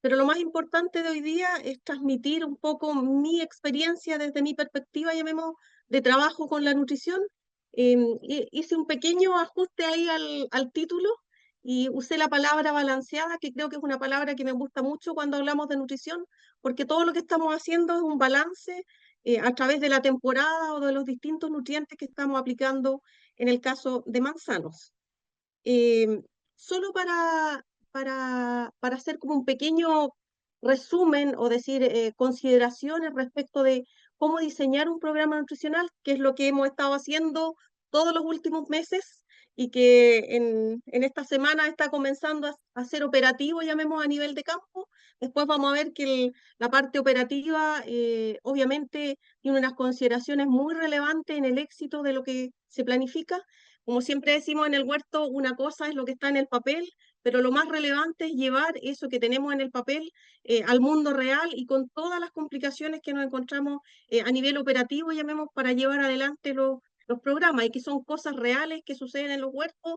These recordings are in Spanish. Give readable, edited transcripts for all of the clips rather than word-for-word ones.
pero lo más importante de hoy día es transmitir un poco mi experiencia desde mi perspectiva, llamemos, de trabajo con la nutrición. Hice un pequeño ajuste ahí al título y usé la palabra balanceada, que creo que es una palabra que me gusta mucho cuando hablamos de nutrición, porque todo lo que estamos haciendo es un balance a través de la temporada o de los distintos nutrientes que estamos aplicando en el caso de manzanos. Eh, Solo para hacer como un pequeño resumen o decir consideraciones respecto de cómo diseñar un programa nutricional, que es lo que hemos estado haciendo todos los últimos meses y que en esta semana está comenzando a ser operativo, llamemos a nivel de campo. Después vamos a ver que la parte operativa obviamente tiene unas consideraciones muy relevantes en el éxito de lo que se planifica. Como siempre decimos en el huerto, una cosa es lo que está en el papel, pero lo más relevante es llevar eso que tenemos en el papel al mundo real y con todas las complicaciones que nos encontramos a nivel operativo, llamemos, para llevar adelante los programas y que son cosas reales que suceden en los huertos.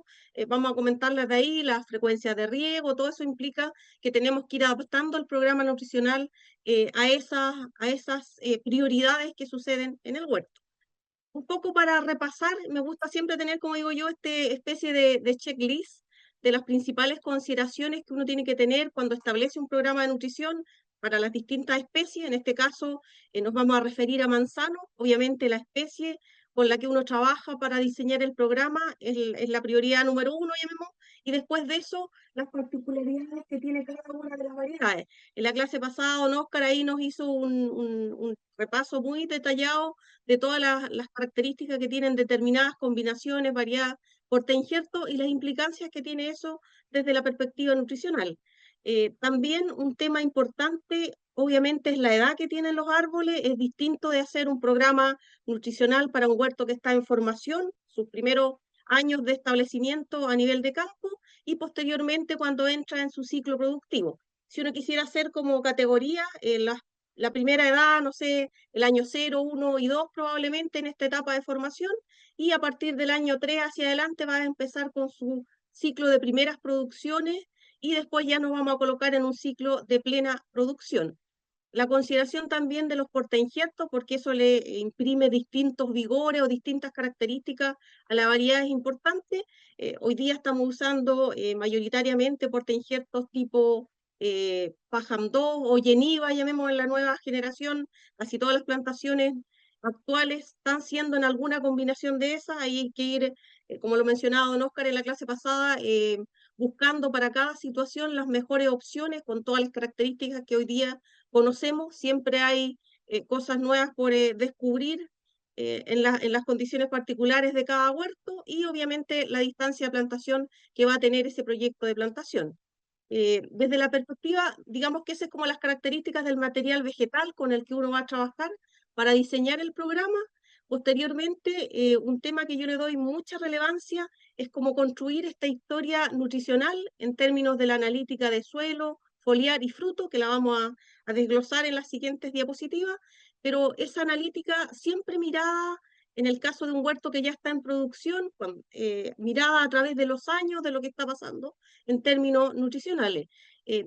Vamos a comentarles de ahí, las frecuencias de riego, todo eso implica que tenemos que ir adaptando el programa nutricional a esas prioridades que suceden en el huerto. Un poco para repasar, me gusta siempre tener, como digo yo, este especie de checklist de las principales consideraciones que uno tiene que tener cuando establece un programa de nutrición para las distintas especies. En este caso, nos vamos a referir a manzano. Obviamente, la especie con la que uno trabaja para diseñar el programa es la prioridad número uno, llamemos, y después de eso, las particularidades que tiene cada una de las variedades. En la clase pasada, don Oscar ahí nos hizo un repaso muy detallado de todas las características que tienen determinadas combinaciones, variadas por injerto y las implicancias que tiene eso desde la perspectiva nutricional. También un tema importante, obviamente, es la edad que tienen los árboles. Es distinto de hacer un programa nutricional para un huerto que está en formación, sus primeros años de establecimiento a nivel de campo y posteriormente cuando entra en su ciclo productivo. Si uno quisiera hacer como categoría, la primera edad, no sé, el año 0, 1 y 2 probablemente en esta etapa de formación, y a partir del año 3 hacia adelante va a empezar con su ciclo de primeras producciones y después ya nos vamos a colocar en un ciclo de plena producción. La consideración también de los portainjertos, porque eso le imprime distintos vigores o distintas características a la variedad es importante. Hoy día estamos usando mayoritariamente portainjertos tipo Pajam 2 o Geniva, llamemos en la nueva generación. Casi todas las plantaciones actuales están siendo en alguna combinación de esas. Ahí hay que ir, como lo mencionaba don Oscar en la clase pasada, buscando para cada situación las mejores opciones con todas las características que hoy día conocemos. Siempre hay cosas nuevas por descubrir en las condiciones particulares de cada huerto y obviamente la distancia de plantación que va a tener ese proyecto de plantación. Desde la perspectiva, digamos que esas es como las características del material vegetal con el que uno va a trabajar para diseñar el programa. Posteriormente, un tema que yo le doy mucha relevancia es cómo construir esta historia nutricional en términos de la analítica de suelo, foliar y fruto, que la vamos a desglosar en las siguientes diapositivas, pero esa analítica siempre mirada, en el caso de un huerto que ya está en producción, mirada a través de los años de lo que está pasando en términos nutricionales,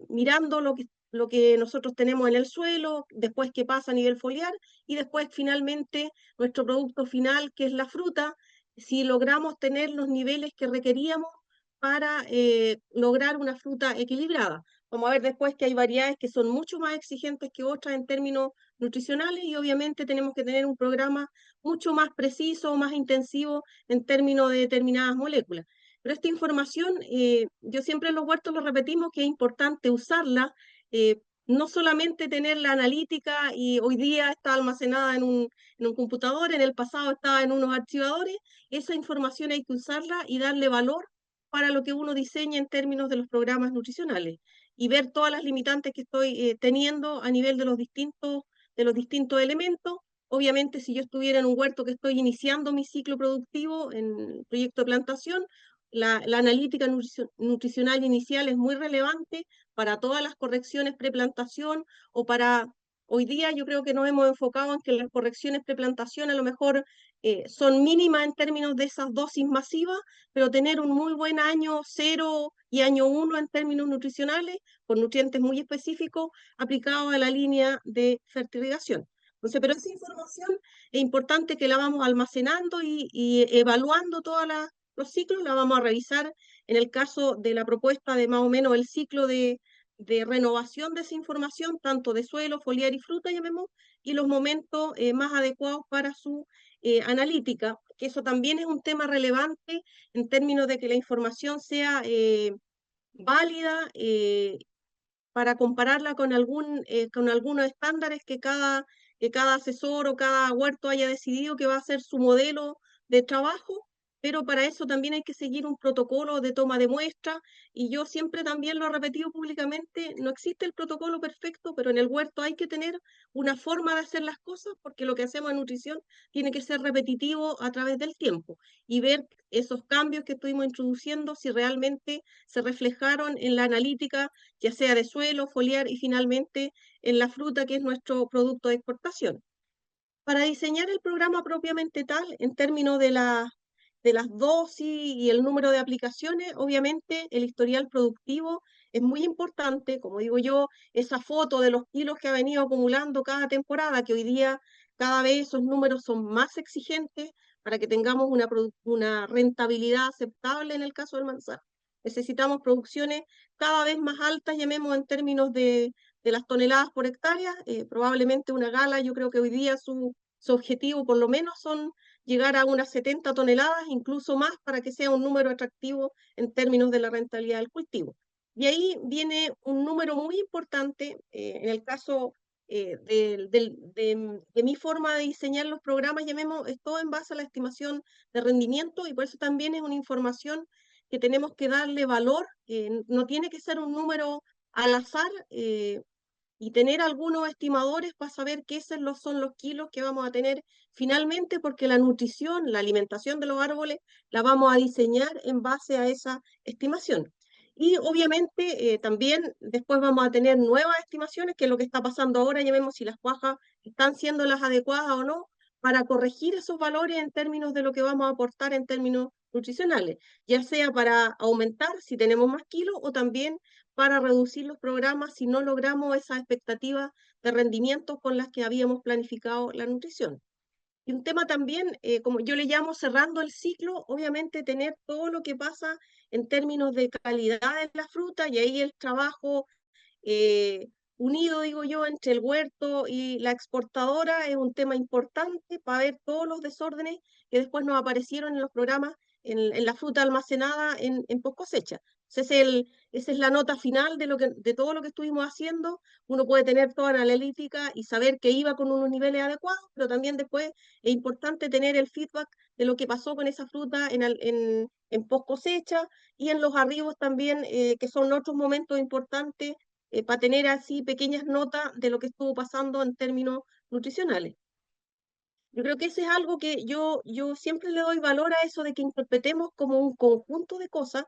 mirando lo que nosotros tenemos en el suelo, después qué pasa a nivel foliar y después finalmente nuestro producto final, que es la fruta, si logramos tener los niveles que requeríamos para lograr una fruta equilibrada. Vamos a ver después que hay variedades que son mucho más exigentes que otras en términos nutricionales y obviamente tenemos que tener un programa mucho más preciso, más intensivo en términos de determinadas moléculas. Pero esta información, yo siempre en los huertos lo repetimos que es importante usarla, no solamente tener la analítica y hoy día está almacenada en un computador, en el pasado estaba en unos archivadores, esa información hay que usarla y darle valor para lo que uno diseña en términos de los programas nutricionales y ver todas las limitantes que estoy teniendo a nivel de los distintos elementos. Obviamente, si yo estuviera en un huerto que estoy iniciando mi ciclo productivo en el proyecto de plantación, la analítica nutricional inicial es muy relevante para todas las correcciones preplantación o para, hoy día yo creo que nos hemos enfocado en que las correcciones preplantación a lo mejor son mínimas en términos de esas dosis masivas, pero tener un muy buen año 0 y año 1 en términos nutricionales, con nutrientes muy específicos aplicados a la línea de fertilización. Entonces, pero esa información es importante que la vamos almacenando y evaluando todos los ciclos, la vamos a revisar en el caso de la propuesta de más o menos el ciclo de renovación de esa información, tanto de suelo, foliar y fruta, llamemos, y los momentos más adecuados para su analítica, que eso también es un tema relevante en términos de que la información sea válida para compararla con algunos estándares que cada asesor o cada huerto haya decidido que va a ser su modelo de trabajo, pero para eso también hay que seguir un protocolo de toma de muestra, y yo siempre también lo he repetido públicamente, no existe el protocolo perfecto, pero en el huerto hay que tener una forma de hacer las cosas, porque lo que hacemos en nutrición tiene que ser repetitivo a través del tiempo, y ver esos cambios que estuvimos introduciendo, si realmente se reflejaron en la analítica, ya sea de suelo, foliar y finalmente en la fruta, que es nuestro producto de exportación. Para diseñar el programa propiamente tal, en términos de las dosis y el número de aplicaciones, obviamente el historial productivo es muy importante. Como digo yo, esa foto de los kilos que ha venido acumulando cada temporada, que hoy día cada vez esos números son más exigentes para que tengamos una rentabilidad aceptable en el caso del manzano. Necesitamos producciones cada vez más altas, llamemos en términos de las toneladas por hectárea. Probablemente una gala, yo creo que hoy día su objetivo por lo menos son llegar a unas 70 toneladas, incluso más, para que sea un número atractivo en términos de la rentabilidad del cultivo. Y ahí viene un número muy importante, en el caso de mi forma de diseñar los programas, llamemos, es todo en base a la estimación de rendimiento, y por eso también es una información que tenemos que darle valor, no tiene que ser un número al azar, y tener algunos estimadores para saber qué son los kilos que vamos a tener finalmente, porque la nutrición, la alimentación de los árboles, la vamos a diseñar en base a esa estimación. Y obviamente también después vamos a tener nuevas estimaciones, que es lo que está pasando ahora, ya vemos si las cuajas están siendo las adecuadas o no, para corregir esos valores en términos de lo que vamos a aportar en términos nutricionales, ya sea para aumentar si tenemos más kilos, o también para reducir los programas si no logramos esas expectativas de rendimiento con las que habíamos planificado la nutrición. Y un tema también, como yo le llamo cerrando el ciclo, obviamente tener todo lo que pasa en términos de calidad de la fruta, y ahí el trabajo eh, unido, digo yo, entre el huerto y la exportadora es un tema importante para ver todos los desórdenes que después nos aparecieron en los programas en la fruta almacenada en post cosecha. Esa es la nota final de todo lo que estuvimos haciendo. Uno puede tener toda la analítica y saber que iba con unos niveles adecuados, pero también después es importante tener el feedback de lo que pasó con esa fruta en post cosecha, y en los arribos también, que son otros momentos importantes para tener así pequeñas notas de lo que estuvo pasando en términos nutricionales. Yo creo que ese es algo que yo siempre le doy valor a eso de que interpretemos como un conjunto de cosas,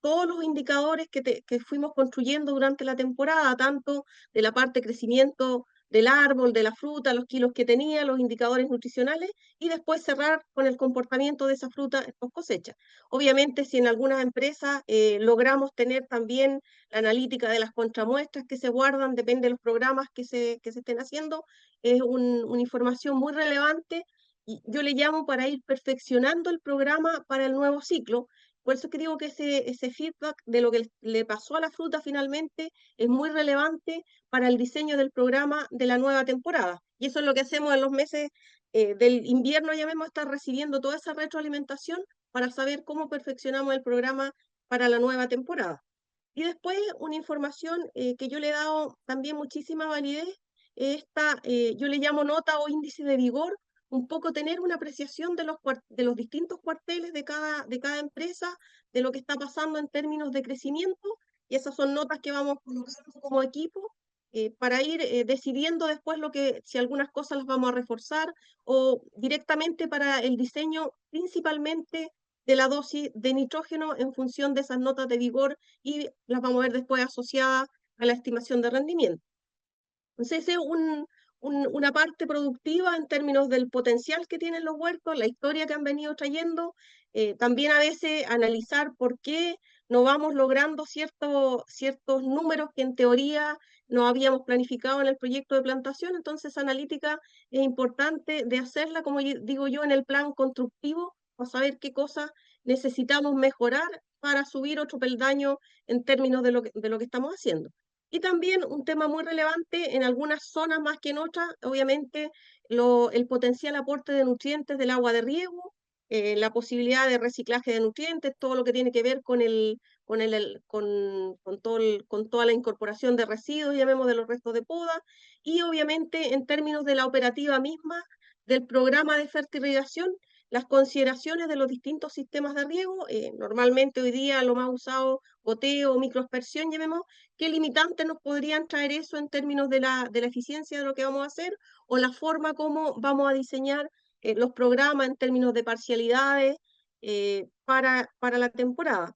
todos los indicadores que fuimos construyendo durante la temporada, tanto de la parte de crecimiento del árbol, de la fruta, los kilos que tenía, los indicadores nutricionales, y después cerrar con el comportamiento de esa fruta post cosecha. Obviamente, si en algunas empresas logramos tener también la analítica de las contramuestras que se guardan, depende de los programas que se estén haciendo, es una información muy relevante, y yo le llamo para ir perfeccionando el programa para el nuevo ciclo. Por eso que digo que ese feedback de lo que le pasó a la fruta finalmente es muy relevante para el diseño del programa de la nueva temporada. Y eso es lo que hacemos en los meses del invierno, ya vamos a estar recibiendo toda esa retroalimentación para saber cómo perfeccionamos el programa para la nueva temporada. Y después una información que yo le he dado también muchísima validez, yo le llamo nota o índice de vigor, un poco tener una apreciación de los distintos cuarteles de cada empresa, de lo que está pasando en términos de crecimiento, y esas son notas que vamos colocando como equipo para ir decidiendo después si algunas cosas las vamos a reforzar, o directamente para el diseño principalmente de la dosis de nitrógeno en función de esas notas de vigor, y las vamos a ver después asociadas a la estimación de rendimiento. Entonces, ese es una parte productiva en términos del potencial que tienen los huertos, la historia que han venido trayendo, también a veces analizar por qué no vamos logrando ciertos números que en teoría no habíamos planificado en el proyecto de plantación. Entonces, esa analítica es importante de hacerla, como digo yo, en el plan constructivo, para saber qué cosas necesitamos mejorar para subir otro peldaño en términos de lo que estamos haciendo. Y también un tema muy relevante en algunas zonas más que en otras, obviamente, el potencial aporte de nutrientes del agua de riego, la posibilidad de reciclaje de nutrientes, todo lo que tiene que ver con toda la incorporación de residuos, llamemos de los restos de poda, y obviamente en términos de la operativa misma del programa de fertilización, las consideraciones de los distintos sistemas de riego, normalmente hoy día lo más usado, goteo, microaspersión, llamemos, qué limitantes nos podrían traer eso en términos de la eficiencia de lo que vamos a hacer o la forma como vamos a diseñar los programas en términos de parcialidades para la temporada.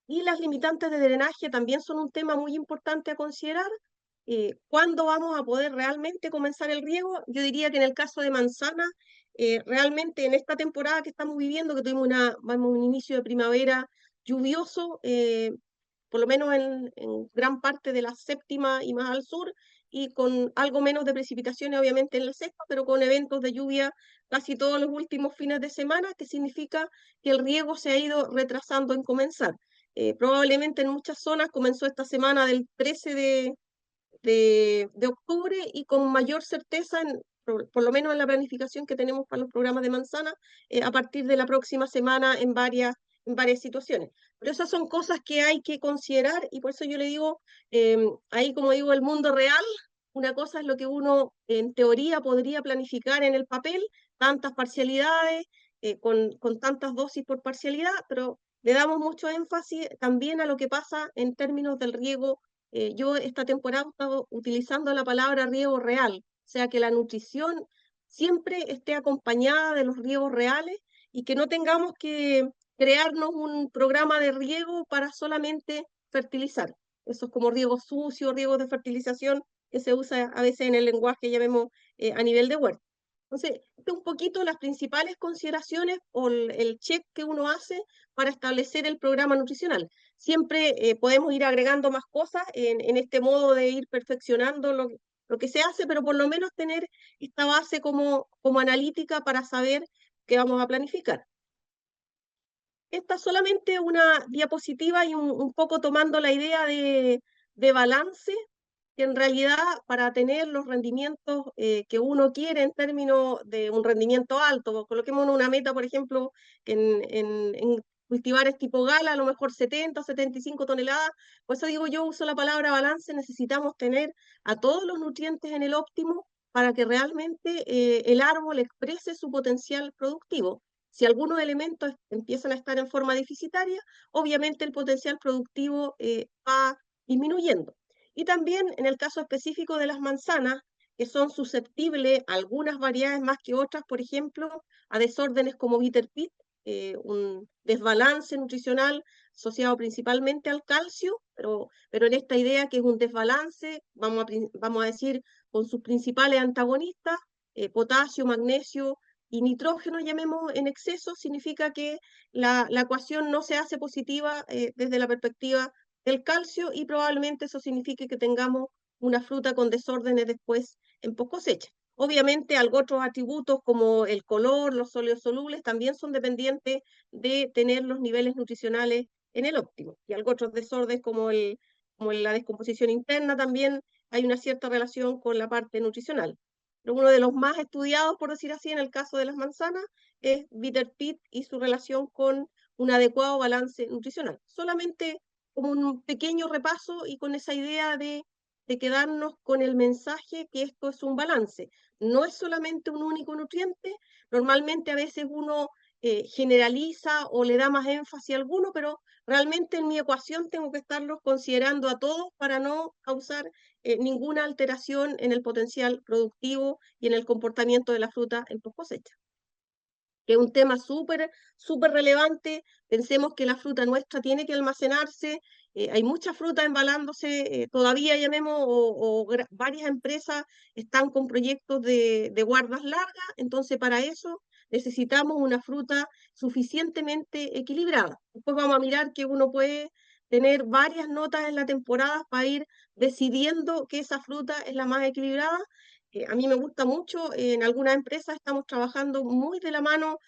Y las limitantes de drenaje también son un tema muy importante a considerar. ¿Cuándo vamos a poder realmente comenzar el riego? Yo diría que en el caso de manzana, realmente en esta temporada que estamos viviendo, que tuvimos un inicio de primavera lluvioso, por lo menos en gran parte de la séptima y más al sur, y con algo menos de precipitaciones obviamente en la sexta, pero con eventos de lluvia casi todos los últimos fines de semana, que significa que el riego se ha ido retrasando en comenzar. Probablemente en muchas zonas comenzó esta semana del 13 de octubre y con mayor certeza, por lo menos en la planificación que tenemos para los programas de manzana, a partir de la próxima semana en varias situaciones. Pero esas son cosas que hay que considerar y por eso yo le digo, ahí como digo, el mundo real, una cosa es lo que uno en teoría podría planificar en el papel, tantas parcialidades, con tantas dosis por parcialidad, pero le damos mucho énfasis también a lo que pasa en términos del riego. Yo esta temporada he estado utilizando la palabra riego real, o sea, que la nutrición siempre esté acompañada de los riegos reales y que no tengamos que crearnos un programa de riego para solamente fertilizar. Eso es como riego sucio, riego de fertilización que se usa a veces en el lenguaje, ya vemos, a nivel de huerto. Entonces, un poquito las principales consideraciones o el check que uno hace para establecer el programa nutricional. Siempre podemos ir agregando más cosas en este modo de ir perfeccionando lo que se hace, pero por lo menos tener esta base como analítica para saber qué vamos a planificar. Esta es solamente una diapositiva y un poco tomando la idea de balance, que en realidad para tener los rendimientos que uno quiere en términos de un rendimiento alto, coloquemos una meta, por ejemplo, en cultivares tipo gala, a lo mejor 70 o 75 toneladas, por eso digo yo uso la palabra balance, necesitamos tener a todos los nutrientes en el óptimo para que realmente el árbol exprese su potencial productivo. Si algunos elementos empiezan a estar en forma deficitaria, obviamente el potencial productivo va disminuyendo. Y también en el caso específico de las manzanas, que son susceptibles, algunas variedades más que otras, por ejemplo, a desórdenes como bitter pit, un desbalance nutricional asociado principalmente al calcio, pero en esta idea que es un desbalance, vamos a decir, con sus principales antagonistas, potasio, magnesio y nitrógeno, llamemos en exceso, significa que la ecuación no se hace positiva desde la perspectiva del calcio y probablemente eso signifique que tengamos una fruta con desórdenes después en post cosecha. Obviamente, otros atributos como el color, los sólidos solubles, también son dependientes de tener los niveles nutricionales en el óptimo. Y otros desórdenes como la descomposición interna también hay una cierta relación con la parte nutricional. Pero uno de los más estudiados, por decir así, en el caso de las manzanas, es bitter pit y su relación con un adecuado balance nutricional. Solamente como un pequeño repaso y con esa idea de quedarnos con el mensaje que esto es un balance. No es solamente un único nutriente, normalmente a veces uno generaliza o le da más énfasis a alguno, pero realmente en mi ecuación tengo que estarlos considerando a todos para no causar ninguna alteración en el potencial productivo y en el comportamiento de la fruta en post cosecha, que es un tema súper relevante. Pensemos que la fruta nuestra tiene que almacenarse hay mucha fruta embalándose todavía, llamemos, o varias empresas están con proyectos de guardas largas, entonces para eso necesitamos una fruta suficientemente equilibrada. Después vamos a mirar que uno puede tener varias notas en la temporada para ir decidiendo que esa fruta es la más equilibrada. A mí me gusta mucho, en algunas empresas estamos trabajando muy de la mano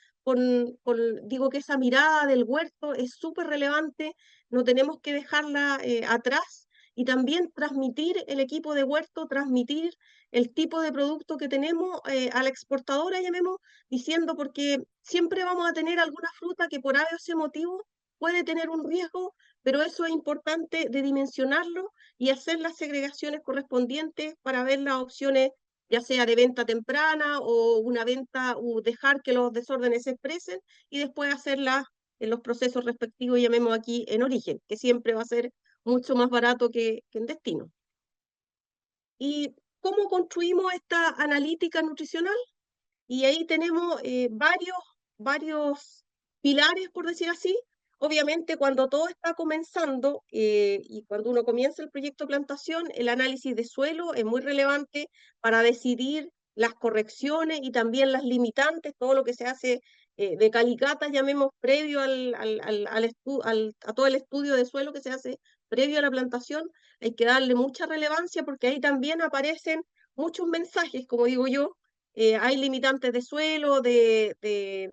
digo que esa mirada del huerto es súper relevante, no tenemos que dejarla atrás y también transmitir el equipo de huerto, transmitir el tipo de producto que tenemos a la exportadora, llamemos, diciendo porque siempre vamos a tener alguna fruta que por ese motivo puede tener un riesgo, pero eso es importante de dimensionarlo y hacer las segregaciones correspondientes para ver las opciones, ya sea de venta temprana o una venta, o dejar que los desórdenes se expresen y después hacerlas en los procesos respectivos, llamemos aquí en origen, que siempre va a ser mucho más barato que en destino. ¿Y cómo construimos esta analítica nutricional? Y ahí tenemos varios pilares, por decir así. Obviamente, cuando todo está comenzando y cuando uno comienza el proyecto de plantación, el análisis de suelo es muy relevante para decidir las correcciones y también las limitantes, todo lo que se hace de calicata, llamemos, previo a todo el estudio de suelo que se hace previo a la plantación. Hay que darle mucha relevancia porque ahí también aparecen muchos mensajes, como digo yo, hay limitantes de suelo, del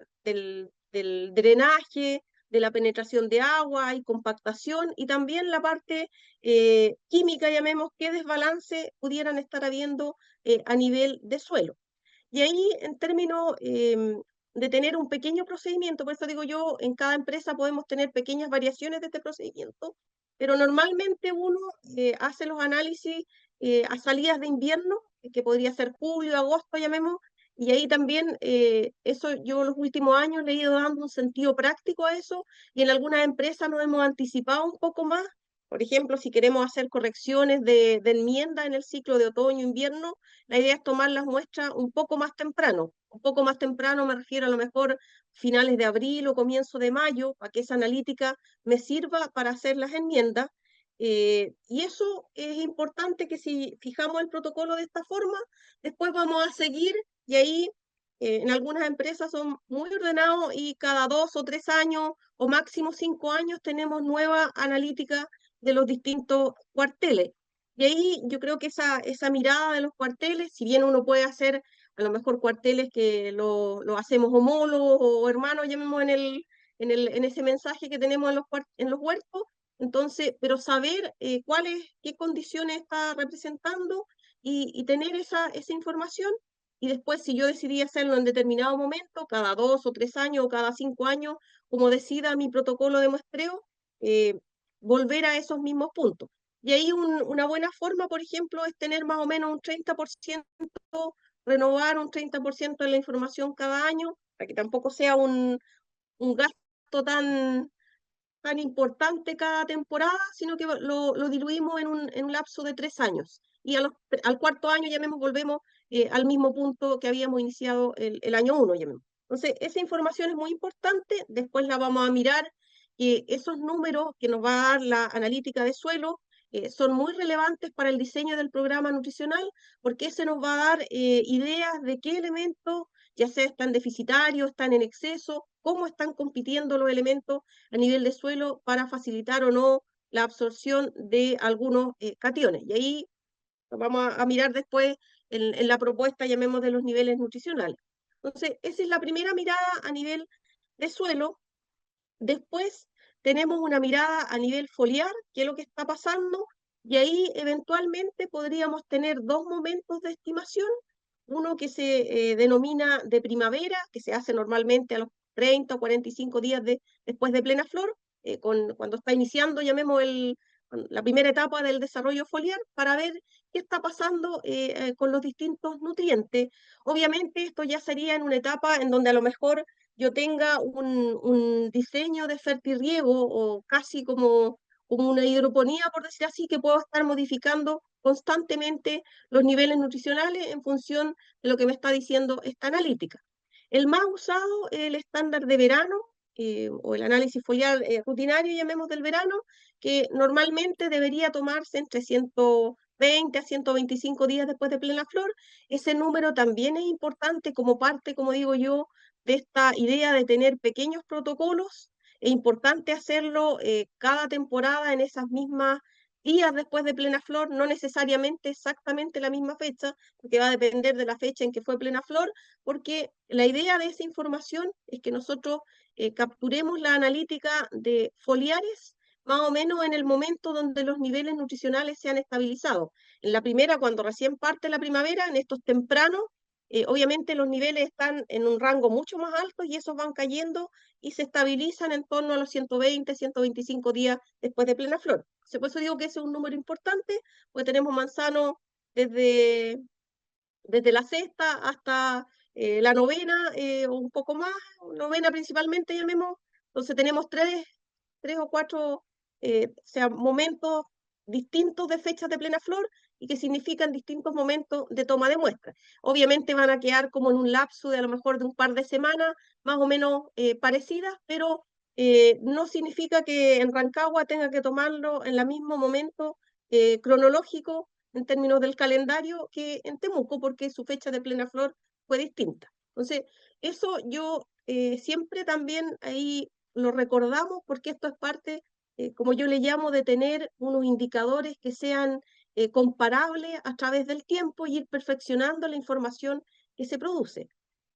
drenaje, de la penetración de agua, hay compactación y también la parte química, llamemos, qué desbalance pudieran estar habiendo a nivel de suelo. Y ahí, en términos de tener un pequeño procedimiento, por eso digo yo, en cada empresa podemos tener pequeñas variaciones de este procedimiento, pero normalmente uno hace los análisis a salidas de invierno, que podría ser julio, agosto, llamemos, y ahí también eso yo los últimos años le he ido dando un sentido práctico a eso, y en algunas empresas nos hemos anticipado un poco más. Por ejemplo, si queremos hacer correcciones de enmienda en el ciclo de otoño-invierno, la idea es tomar las muestras un poco más temprano. Un poco más temprano me refiero a lo mejor finales de abril o comienzo de mayo, para que esa analítica me sirva para hacer las enmiendas. Y eso es importante, que si fijamos el protocolo de esta forma, después vamos a seguir y ahí en algunas empresas son muy ordenados y cada 2 o 3 años o máximo 5 años tenemos nueva analítica de los distintos cuarteles. Y ahí yo creo que esa mirada de los cuarteles, si bien uno puede hacer a lo mejor cuarteles que lo hacemos homólogos o hermanos, llamemos en ese mensaje que tenemos en los huertos, entonces, pero saber qué condiciones está representando y tener esa información, y después si yo decidí hacerlo en determinado momento, cada 2 o 3 años o cada 5 años, como decida mi protocolo de muestreo, eh, volver a esos mismos puntos. Y ahí una buena forma, por ejemplo, es tener más o menos un 30%, renovar un 30% de la información cada año, para que tampoco sea un gasto tan importante cada temporada, sino que lo diluimos en un lapso de 3 años. Y al cuarto año, llamemos, volvemos al mismo punto que habíamos iniciado el año 1, llamemos. Entonces, esa información es muy importante, después la vamos a mirar, que esos números que nos va a dar la analítica de suelo son muy relevantes para el diseño del programa nutricional, porque ese nos va a dar ideas de qué elementos, ya sea están deficitarios, están en exceso, cómo están compitiendo los elementos a nivel de suelo para facilitar o no la absorción de algunos cationes. Y ahí vamos a mirar después en la propuesta, llamemos, de los niveles nutricionales. Entonces, esa es la primera mirada a nivel de suelo. Después tenemos una mirada a nivel foliar, qué es lo que está pasando, y ahí eventualmente podríamos tener dos momentos de estimación, uno que se denomina de primavera, que se hace normalmente a los 30 o 45 días después de plena flor, cuando está iniciando, llamemos, la primera etapa del desarrollo foliar, para ver qué está pasando con los distintos nutrientes. Obviamente esto ya sería en una etapa en donde a lo mejor yo tenga un diseño de fertirriego o casi como una hidroponía, por decir así, que puedo estar modificando constantemente los niveles nutricionales en función de lo que me está diciendo esta analítica. El más usado es el estándar de verano, o el análisis foliar rutinario, llamemos del verano, que normalmente debería tomarse entre 120 a 125 días después de plena flor. Ese número también es importante como parte, como digo yo, de esta idea de tener pequeños protocolos. Es importante hacerlo cada temporada en esas mismas días después de plena flor, no necesariamente exactamente la misma fecha, porque va a depender de la fecha en que fue plena flor, porque la idea de esa información es que nosotros capturemos la analítica de foliares más o menos en el momento donde los niveles nutricionales se han estabilizado. En la primera, cuando recién parte la primavera, en estos tempranos, obviamente los niveles están en un rango mucho más alto y esos van cayendo y se estabilizan en torno a los 120, 125 días después de plena flor. Por eso digo que ese es un número importante, porque tenemos manzano desde la sexta hasta la novena, o un poco más, novena principalmente llamemos, entonces tenemos tres o cuatro, o sea, momentos distintos de fechas de plena flor y que significan distintos momentos de toma de muestras. Obviamente van a quedar como en un lapso de a lo mejor de un par de semanas, más o menos parecidas, pero no significa que en Rancagua tenga que tomarlo en el mismo momento cronológico en términos del calendario que en Temuco, porque su fecha de plena flor fue distinta. Entonces, eso yo siempre también ahí lo recordamos porque esto es parte, como yo le llamo, de tener unos indicadores que sean comparables a través del tiempo y ir perfeccionando la información que se produce.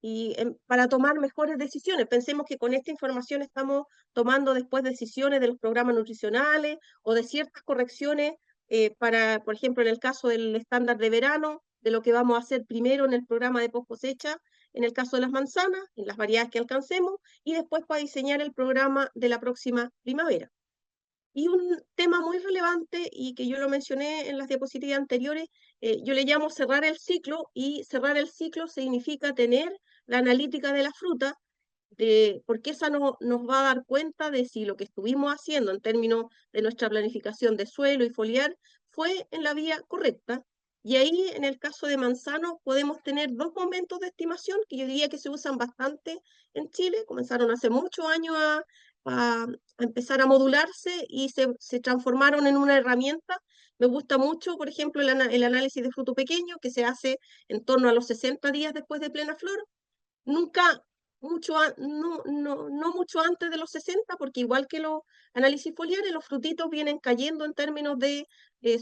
Y para tomar mejores decisiones, pensemos que con esta información estamos tomando después decisiones de los programas nutricionales o de ciertas correcciones para, por ejemplo, en el caso del estándar de verano, de lo que vamos a hacer primero en el programa de post cosecha, en el caso de las manzanas, en las variedades que alcancemos, y después para diseñar el programa de la próxima primavera. Y un tema muy relevante y que yo lo mencioné en las diapositivas anteriores, yo le llamo cerrar el ciclo, y cerrar el ciclo significa tener la analítica de la fruta, porque esa nos va a dar cuenta de si lo que estuvimos haciendo en términos de nuestra planificación de suelo y foliar fue en la vía correcta. Y ahí, en el caso de manzano, podemos tener dos momentos de estimación que yo diría que se usan bastante en Chile. Comenzaron hace muchos años a empezar a modularse y se transformaron en una herramienta. Me gusta mucho, por ejemplo, el análisis de fruto pequeño que se hace en torno a los 60 días después de plena flor, nunca no mucho antes de los 60, porque igual que los análisis foliares, los frutitos vienen cayendo en términos de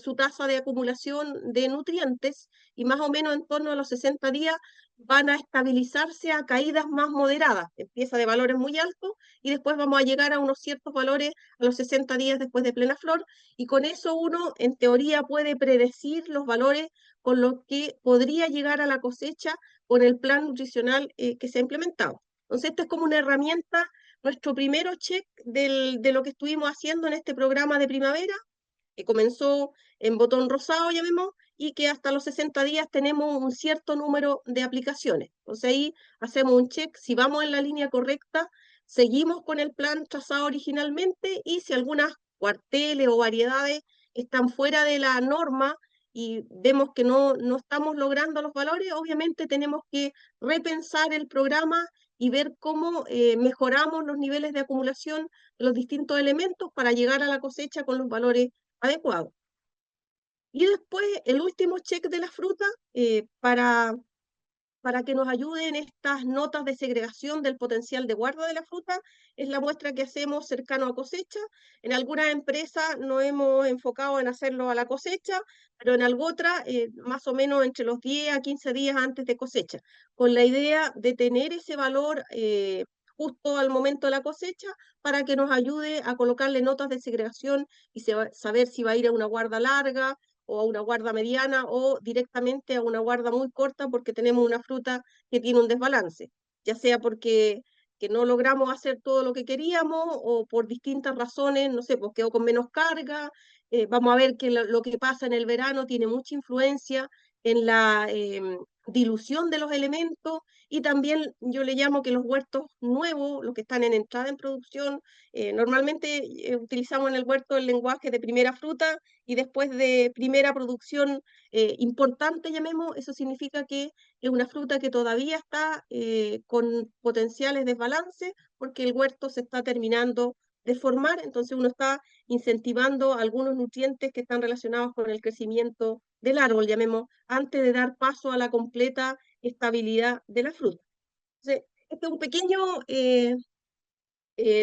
su tasa de acumulación de nutrientes, y más o menos en torno a los 60 días van a estabilizarse a caídas más moderadas. Empieza de valores muy altos y después vamos a llegar a unos ciertos valores a los 60 días después de plena flor, y con eso uno en teoría puede predecir los valores con los que podría llegar a la cosecha con el plan nutricional que se ha implementado. Entonces, esta es como una herramienta, nuestro primero check de lo que estuvimos haciendo en este programa de primavera, que comenzó en botón rosado, llamemos, y que hasta los 60 días tenemos un cierto número de aplicaciones. Entonces ahí hacemos un check, si vamos en la línea correcta, seguimos con el plan trazado originalmente, y si algunas cuarteles o variedades están fuera de la norma y vemos que no estamos logrando los valores, obviamente tenemos que repensar el programa y ver cómo mejoramos los niveles de acumulación de los distintos elementos para llegar a la cosecha con los valores adecuados. Y después el último check de la fruta, para que nos ayuden estas notas de segregación del potencial de guarda de la fruta, es la muestra que hacemos cercano a cosecha. En algunas empresas nos hemos enfocado en hacerlo a la cosecha, pero en alguna otra más o menos entre los 10 a 15 días antes de cosecha, con la idea de tener ese valor justo al momento de la cosecha para que nos ayude a colocarle notas de segregación y saber si va a ir a una guarda larga o a una guarda mediana o directamente a una guarda muy corta porque tenemos una fruta que tiene un desbalance, ya sea porque que no logramos hacer todo lo que queríamos o por distintas razones, no sé, pues quedó con menos carga. Vamos a ver que lo que pasa en el verano tiene mucha influencia en la dilución de los elementos y también yo le llamo que los huertos nuevos, los que están en entrada en producción, normalmente utilizamos en el huerto el lenguaje de primera fruta y después de primera producción importante, llamemos, eso significa que es una fruta que todavía está con potenciales desbalances porque el huerto se está terminando de formar, entonces uno está incentivando algunos nutrientes que están relacionados con el crecimiento del árbol, llamemos, antes de dar paso a la completa estabilidad de la fruta. Entonces, este es un pequeño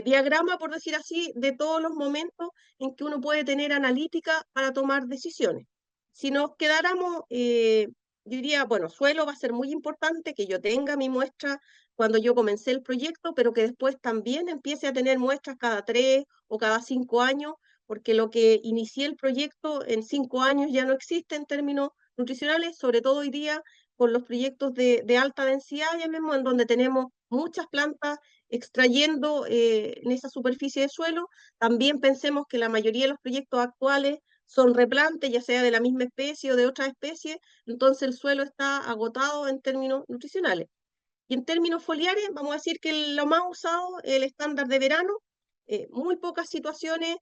diagrama, por decir así, de todos los momentos en que uno puede tener analítica para tomar decisiones. Si nos quedáramos, yo diría, bueno, suelo va a ser muy importante que yo tenga mi muestra cuando yo comencé el proyecto, pero que después también empiece a tener muestras cada 3 o cada 5 años, porque lo que inicié el proyecto en 5 años ya no existe en términos nutricionales, sobre todo hoy día con los proyectos de alta densidad, ya mismo, en donde tenemos muchas plantas extrayendo en esa superficie de suelo. También pensemos que la mayoría de los proyectos actuales son replantes, ya sea de la misma especie o de otra especie, entonces el suelo está agotado en términos nutricionales. Y en términos foliares, vamos a decir que lo más usado es el estándar de verano. Muy pocas situaciones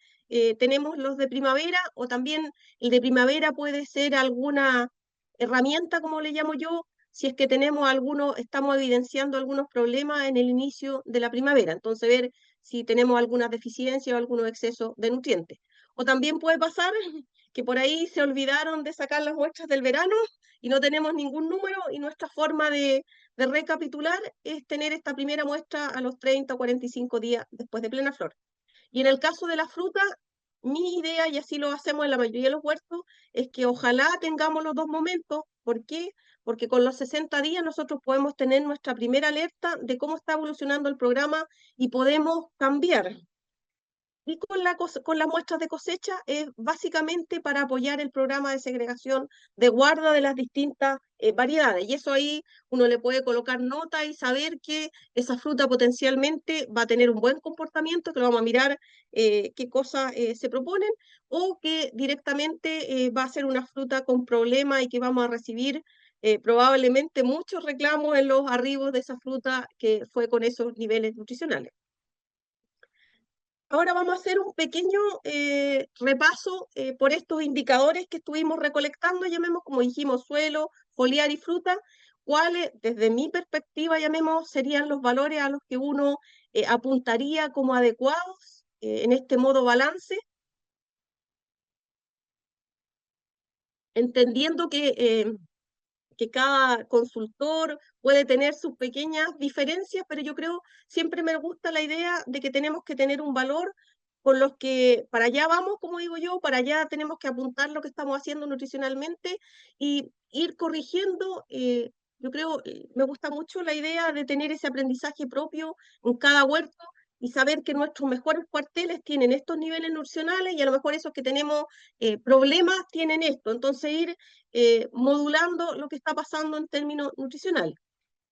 tenemos los de primavera, o también el de primavera puede ser alguna herramienta, como le llamo yo, si es que tenemos algunos, estamos evidenciando algunos problemas en el inicio de la primavera. Entonces, ver si tenemos alguna deficiencia o algunos excesos de nutrientes. O también puede pasar que por ahí se olvidaron de sacar las muestras del verano y no tenemos ningún número, y nuestra forma de recapitular es tener esta primera muestra a los 30 o 45 días después de plena flor. Y en el caso de la fruta, mi idea, y así lo hacemos en la mayoría de los huertos, es que ojalá tengamos los dos momentos. ¿Por qué? Porque con los 60 días nosotros podemos tener nuestra primera alerta de cómo está evolucionando el programa y podemos cambiar. Y con las muestras de cosecha es básicamente para apoyar el programa de segregación de guarda de las distintas variedades. Y eso ahí uno le puede colocar nota y saber que esa fruta potencialmente va a tener un buen comportamiento, que lo vamos a mirar qué cosas se proponen, o que directamente va a ser una fruta con problemas y que vamos a recibir probablemente muchos reclamos en los arribos de esa fruta que fue con esos niveles nutricionales. Ahora vamos a hacer un pequeño repaso por estos indicadores que estuvimos recolectando, llamemos, como dijimos, suelo, foliar y fruta, cuáles, desde mi perspectiva, llamemos, serían los valores a los que uno apuntaría como adecuados en este modo balance, entendiendo que cada consultor puede tener sus pequeñas diferencias, pero yo creo, siempre me gusta la idea de que tenemos que tener un valor con los que para allá vamos, como digo yo, para allá tenemos que apuntar lo que estamos haciendo nutricionalmente y ir corrigiendo. Yo creo, me gusta mucho la idea de tener ese aprendizaje propio en cada huerto y saber que nuestros mejores cuarteles tienen estos niveles nutricionales y a lo mejor esos que tenemos problemas tienen esto. Entonces ir modulando lo que está pasando en términos nutricionales.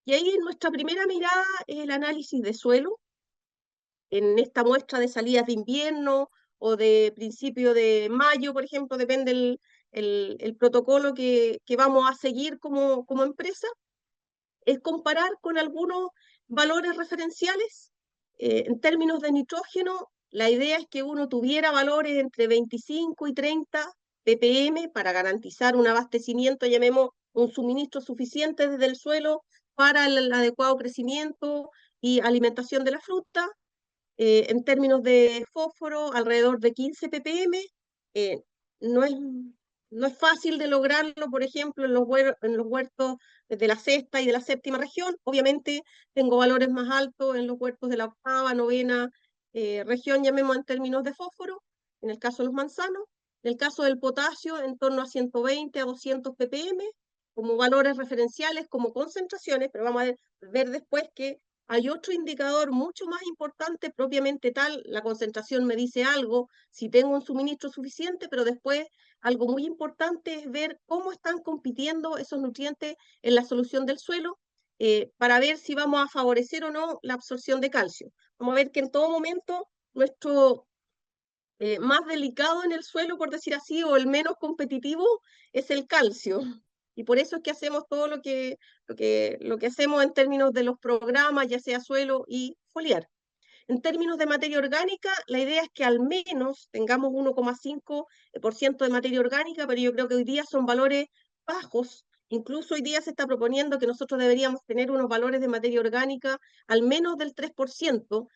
Y ahí nuestra primera mirada es el análisis de suelo, en esta muestra de salidas de invierno o de principio de mayo, por ejemplo, depende el protocolo que vamos a seguir como empresa, es comparar con algunos valores referenciales. En términos de nitrógeno, la idea es que uno tuviera valores entre 25 y 30 ppm para garantizar un abastecimiento, llamemos un suministro suficiente desde el suelo para el adecuado crecimiento y alimentación de la fruta. En términos de fósforo, alrededor de 15 ppm. Eh, no es, no es fácil de lograrlo, por ejemplo, en los huertos de la sexta y de la séptima región. Obviamente tengo valores más altos en los huertos de la octava, novena región, llamemos en términos de fósforo, en el caso de los manzanos. En el caso del potasio, en torno a 120 a 200 ppm, como valores referenciales, como concentraciones, pero vamos a ver después que hay otro indicador mucho más importante, propiamente tal, la concentración me dice algo, si tengo un suministro suficiente, pero después algo muy importante es ver cómo están compitiendo esos nutrientes en la solución del suelo para ver si vamos a favorecer o no la absorción de calcio. Vamos a ver que en todo momento nuestro más delicado en el suelo, por decir así, o el menos competitivo, es el calcio. Y por eso es que hacemos todo lo que hacemos en términos de los programas, ya sea suelo y foliar. En términos de materia orgánica, la idea es que al menos tengamos 1,5% de materia orgánica, pero yo creo que hoy día son valores bajos. Incluso hoy día se está proponiendo que nosotros deberíamos tener unos valores de materia orgánica al menos del 3%,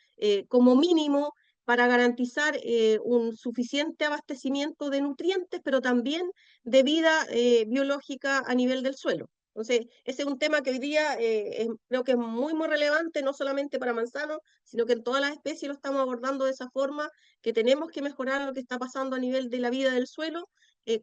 como mínimo, para garantizar un suficiente abastecimiento de nutrientes, pero también de vida biológica a nivel del suelo. Entonces, ese es un tema que hoy día creo que es muy, muy relevante, no solamente para manzanos, sino que en todas las especies lo estamos abordando de esa forma, que tenemos que mejorar lo que está pasando a nivel de la vida del suelo,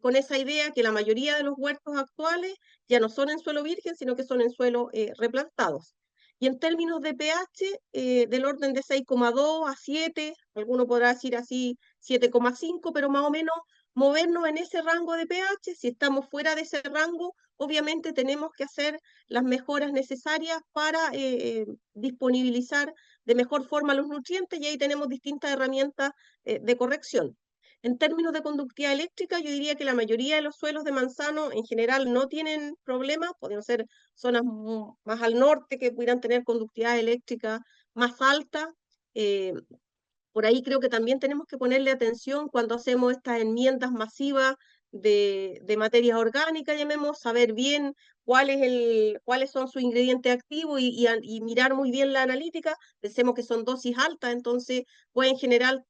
con esa idea que la mayoría de los huertos actuales ya no son en suelo virgen, sino que son en suelo replantados. Y en términos de pH, del orden de 6,2 a 7, alguno podrá decir así 7,5, pero más o menos movernos en ese rango de pH. Si estamos fuera de ese rango, obviamente tenemos que hacer las mejoras necesarias para disponibilizar de mejor forma los nutrientes, y ahí tenemos distintas herramientas de corrección. En términos de conductividad eléctrica, yo diría que la mayoría de los suelos de manzano en general no tienen problemas, podrían ser zonas más al norte que pudieran tener conductividad eléctrica más alta. Eh, por ahí creo que también tenemos que ponerle atención cuando hacemos estas enmiendas masivas de materias orgánicas, llamemos, saber bien cuáles son sus ingredientes activos y mirar muy bien la analítica. Pensemos que son dosis altas, entonces pueden generar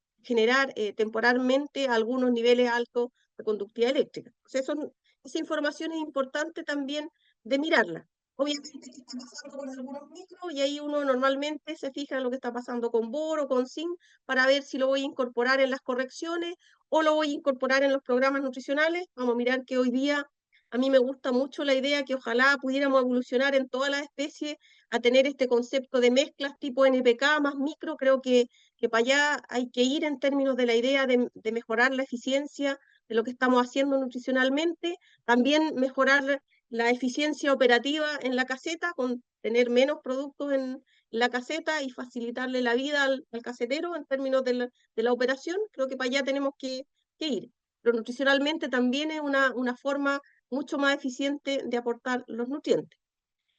temporalmente algunos niveles altos de conductividad eléctrica. Entonces, esa información es importante también de mirarla. Obviamente, ¿qué está pasando con algunos micros? Y ahí uno normalmente se fija en lo que está pasando con boro, con zinc, para ver si lo voy a incorporar en las correcciones o lo voy a incorporar en los programas nutricionales. Vamos a mirar que hoy día a mí me gusta mucho la idea que ojalá pudiéramos evolucionar en todas las especies a tener este concepto de mezclas tipo NPK más micro. Creo que para allá hay que ir en términos de la idea de mejorar la eficiencia de lo que estamos haciendo nutricionalmente, también mejorar la eficiencia operativa en la caseta, con tener menos productos en la caseta y facilitarle la vida al casetero en términos de la operación. Creo que para allá tenemos que ir. Pero nutricionalmente también es una forma mucho más eficiente de aportar los nutrientes.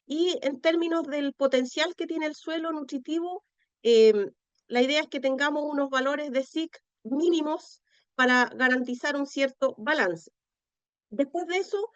Y en términos del potencial que tiene el suelo nutritivo, la idea es que tengamos unos valores de SIC mínimos para garantizar un cierto balance. Después de eso,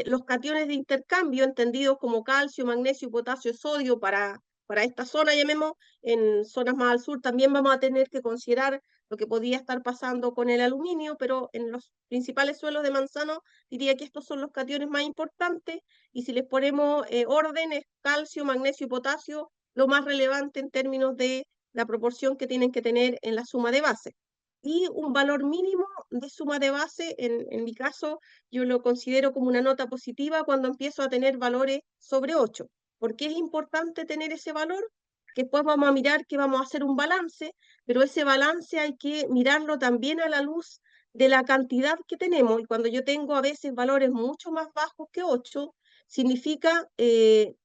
los cationes de intercambio, entendidos como calcio, magnesio, potasio, sodio, para esta zona, llamemos, en zonas más al sur también vamos a tener que considerar lo que podría estar pasando con el aluminio, pero en los principales suelos de manzano diría que estos son los cationes más importantes, y si les ponemos orden, es calcio, magnesio y potasio, lo más relevante en términos de la proporción que tienen que tener en la suma de base. Y un valor mínimo de suma de base, en mi caso, yo lo considero como una nota positiva cuando empiezo a tener valores sobre 8. ¿Por qué es importante tener ese valor? Que después vamos a mirar que vamos a hacer un balance, pero ese balance hay que mirarlo también a la luz de la cantidad que tenemos. Y cuando yo tengo a veces valores mucho más bajos que 8, significa que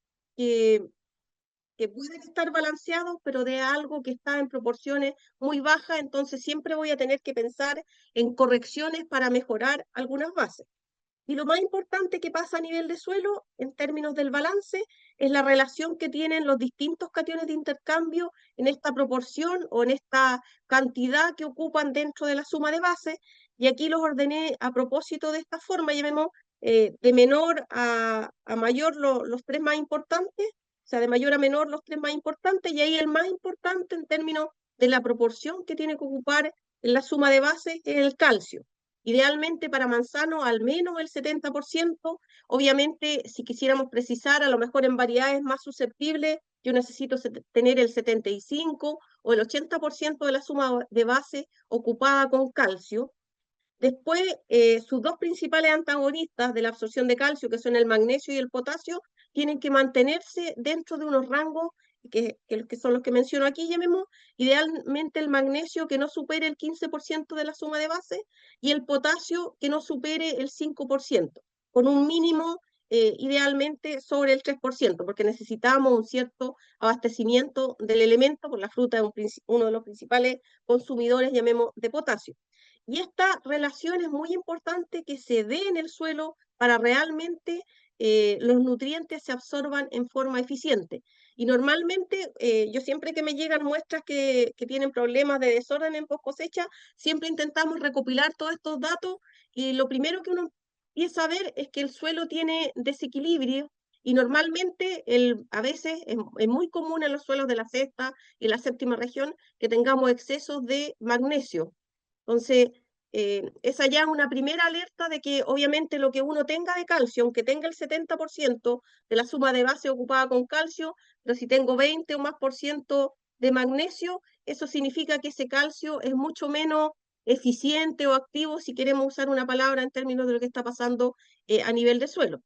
pueden estar balanceados, pero de algo que está en proporciones muy bajas. Entonces siempre voy a tener que pensar en correcciones para mejorar algunas bases. Y lo más importante que pasa a nivel de suelo, en términos del balance, es la relación que tienen los distintos cationes de intercambio en esta proporción o en esta cantidad que ocupan dentro de la suma de bases. Y aquí los ordené a propósito de esta forma, llamemos de menor a mayor los tres más importantes, o sea, de mayor a menor los tres más importantes, y ahí el más importante en términos de la proporción que tiene que ocupar en la suma de bases es el calcio. Idealmente para manzano al menos el 70%. Obviamente, si quisiéramos precisar, a lo mejor en variedades más susceptibles, yo necesito tener el 75 o el 80% de la suma de base ocupada con calcio. Después, sus dos principales antagonistas de la absorción de calcio, que son el magnesio y el potasio, tienen que mantenerse dentro de unos rangos que son los que menciono aquí, llamemos, idealmente el magnesio que no supere el 15% de la suma de base, y el potasio que no supere el 5%, con un mínimo idealmente sobre el 3%, porque necesitamos un cierto abastecimiento del elemento, por la fruta es uno de los principales consumidores, llamemos, de potasio. Y esta relación es muy importante que se dé en el suelo para realmente los nutrientes se absorban en forma eficiente. Y normalmente, yo siempre que me llegan muestras que tienen problemas de desorden en post cosecha, siempre intentamos recopilar todos estos datos y lo primero que uno empieza a ver es que el suelo tiene desequilibrio y normalmente a veces es muy común en los suelos de la sexta y la séptima región que tengamos excesos de magnesio. Entonces, esa ya es una primera alerta de que obviamente lo que uno tenga de calcio, aunque tenga el 70% de la suma de base ocupada con calcio, pero si tengo 20 o más por ciento de magnesio, eso significa que ese calcio es mucho menos eficiente o activo, si queremos usar una palabra en términos de lo que está pasando a nivel de suelo.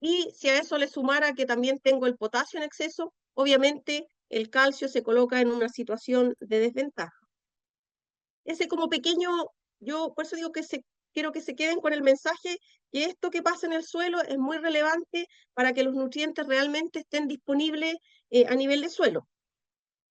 Y si a eso le sumara que también tengo el potasio en exceso, obviamente el calcio se coloca en una situación de desventaja. Ese como pequeño, yo por eso digo que quiero que se queden con el mensaje que esto que pasa en el suelo es muy relevante para que los nutrientes realmente estén disponibles a nivel de suelo.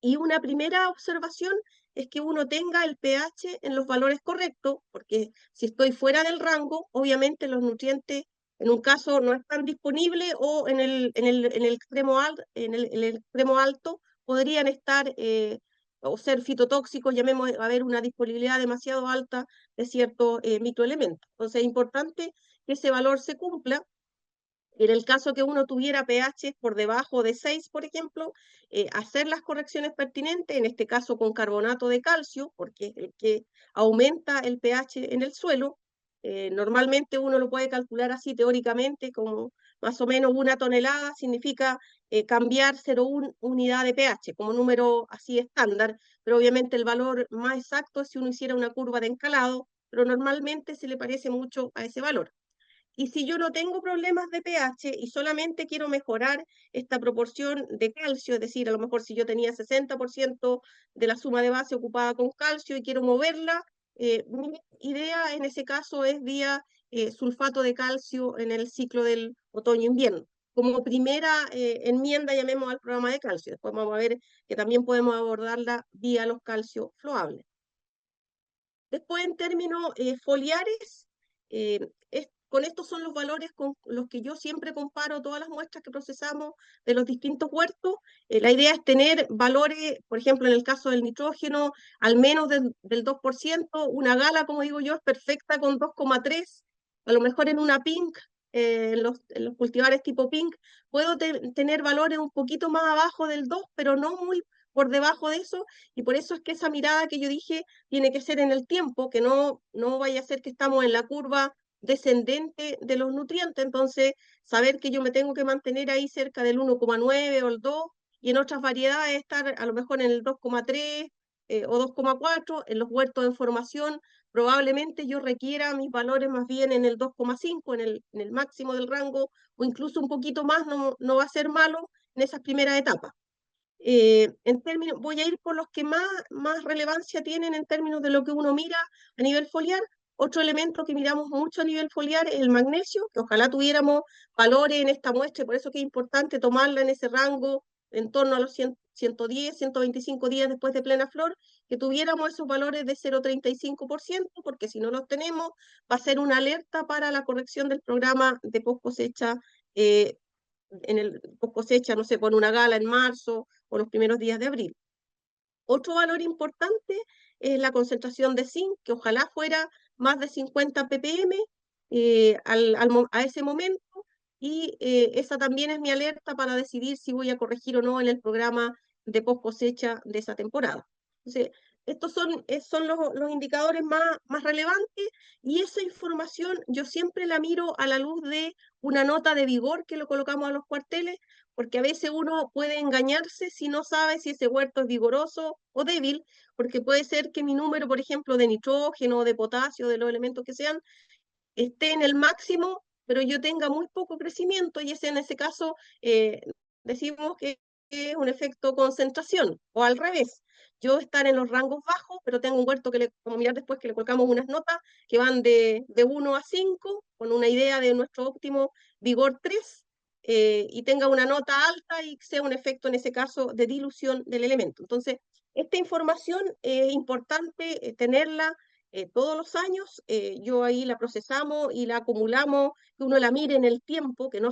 Y una primera observación es que uno tenga el pH en los valores correctos, porque si estoy fuera del rango, obviamente los nutrientes en un caso no están disponibles o en el extremo, en el extremo alto podrían estar o ser fitotóxicos, llamemos a haber una disponibilidad demasiado alta de ciertos microelementos. Entonces es importante que ese valor se cumpla. En el caso que uno tuviera pH por debajo de 6, por ejemplo, hacer las correcciones pertinentes, en este caso con carbonato de calcio, porque es el que aumenta el pH en el suelo. Normalmente uno lo puede calcular así teóricamente, como más o menos 1 tonelada significa cambiar 0,1 unidad de pH, como número así estándar, pero obviamente el valor más exacto es si uno hiciera una curva de encalado, pero normalmente se le parece mucho a ese valor. Y si yo no tengo problemas de pH y solamente quiero mejorar esta proporción de calcio, es decir, a lo mejor si yo tenía 60% de la suma de base ocupada con calcio y quiero moverla, mi idea en ese caso es vía sulfato de calcio en el ciclo del otoño-invierno. Como primera enmienda, llamemos al programa de calcio. Después vamos a ver que también podemos abordarla vía los calcios floables. Después, en términos foliares, con estos son los valores con los que yo siempre comparo todas las muestras que procesamos de los distintos huertos. La idea es tener valores, por ejemplo, en el caso del nitrógeno, al menos del 2%. Una gala, como digo yo, es perfecta con 2,3. A lo mejor en una pink, en los cultivares tipo pink, puedo tener valores un poquito más abajo del 2, pero no muy por debajo de eso. Y por eso es que esa mirada que yo dije tiene que ser en el tiempo, que no vaya a ser que estamos en la curva descendente de los nutrientes. Entonces saber que yo me tengo que mantener ahí cerca del 1,9 o el 2, y en otras variedades estar a lo mejor en el 2,3 o 2,4. En los huertos en formación probablemente yo requiera mis valores más bien en el 2,5, en el máximo del rango, o incluso un poquito más, no va a ser malo en esas primeras etapas. En términos, voy a ir por los que más relevancia tienen en términos de lo que uno mira a nivel foliar. Otro elemento que miramos mucho a nivel foliar es el magnesio, que ojalá tuviéramos valores en esta muestra, y por eso que es importante tomarla en ese rango en torno a los 100, 110, 125 días después de plena flor, que tuviéramos esos valores de 0,35%, porque si no los tenemos, va a ser una alerta para la corrección del programa de post cosecha en el post cosecha, no sé, por una gala en marzo o los primeros días de abril. Otro valor importante es la concentración de zinc, que ojalá fuera más de 50 ppm a ese momento, y esa también es mi alerta para decidir si voy a corregir o no en el programa de post cosecha de esa temporada. Entonces, estos son los indicadores más relevantes, y esa información yo siempre la miro a la luz de una nota de vigor que lo colocamos a los cuarteles, porque a veces uno puede engañarse si no sabe si ese huerto es vigoroso o débil, porque puede ser que mi número, por ejemplo, de nitrógeno, de potasio, de los elementos que sean, esté en el máximo, pero yo tenga muy poco crecimiento, y ese en ese caso decimos que es un efecto concentración, o al revés. Yo estar en los rangos bajos, pero tengo un huerto que como mirar después, que le colocamos unas notas que van de 1 a 5, con una idea de nuestro óptimo vigor 3, y tenga una nota alta y sea un efecto en ese caso de dilución del elemento. Entonces, esta información es importante tenerla todos los años, yo ahí la procesamos y la acumulamos, que uno la mire en el tiempo, que no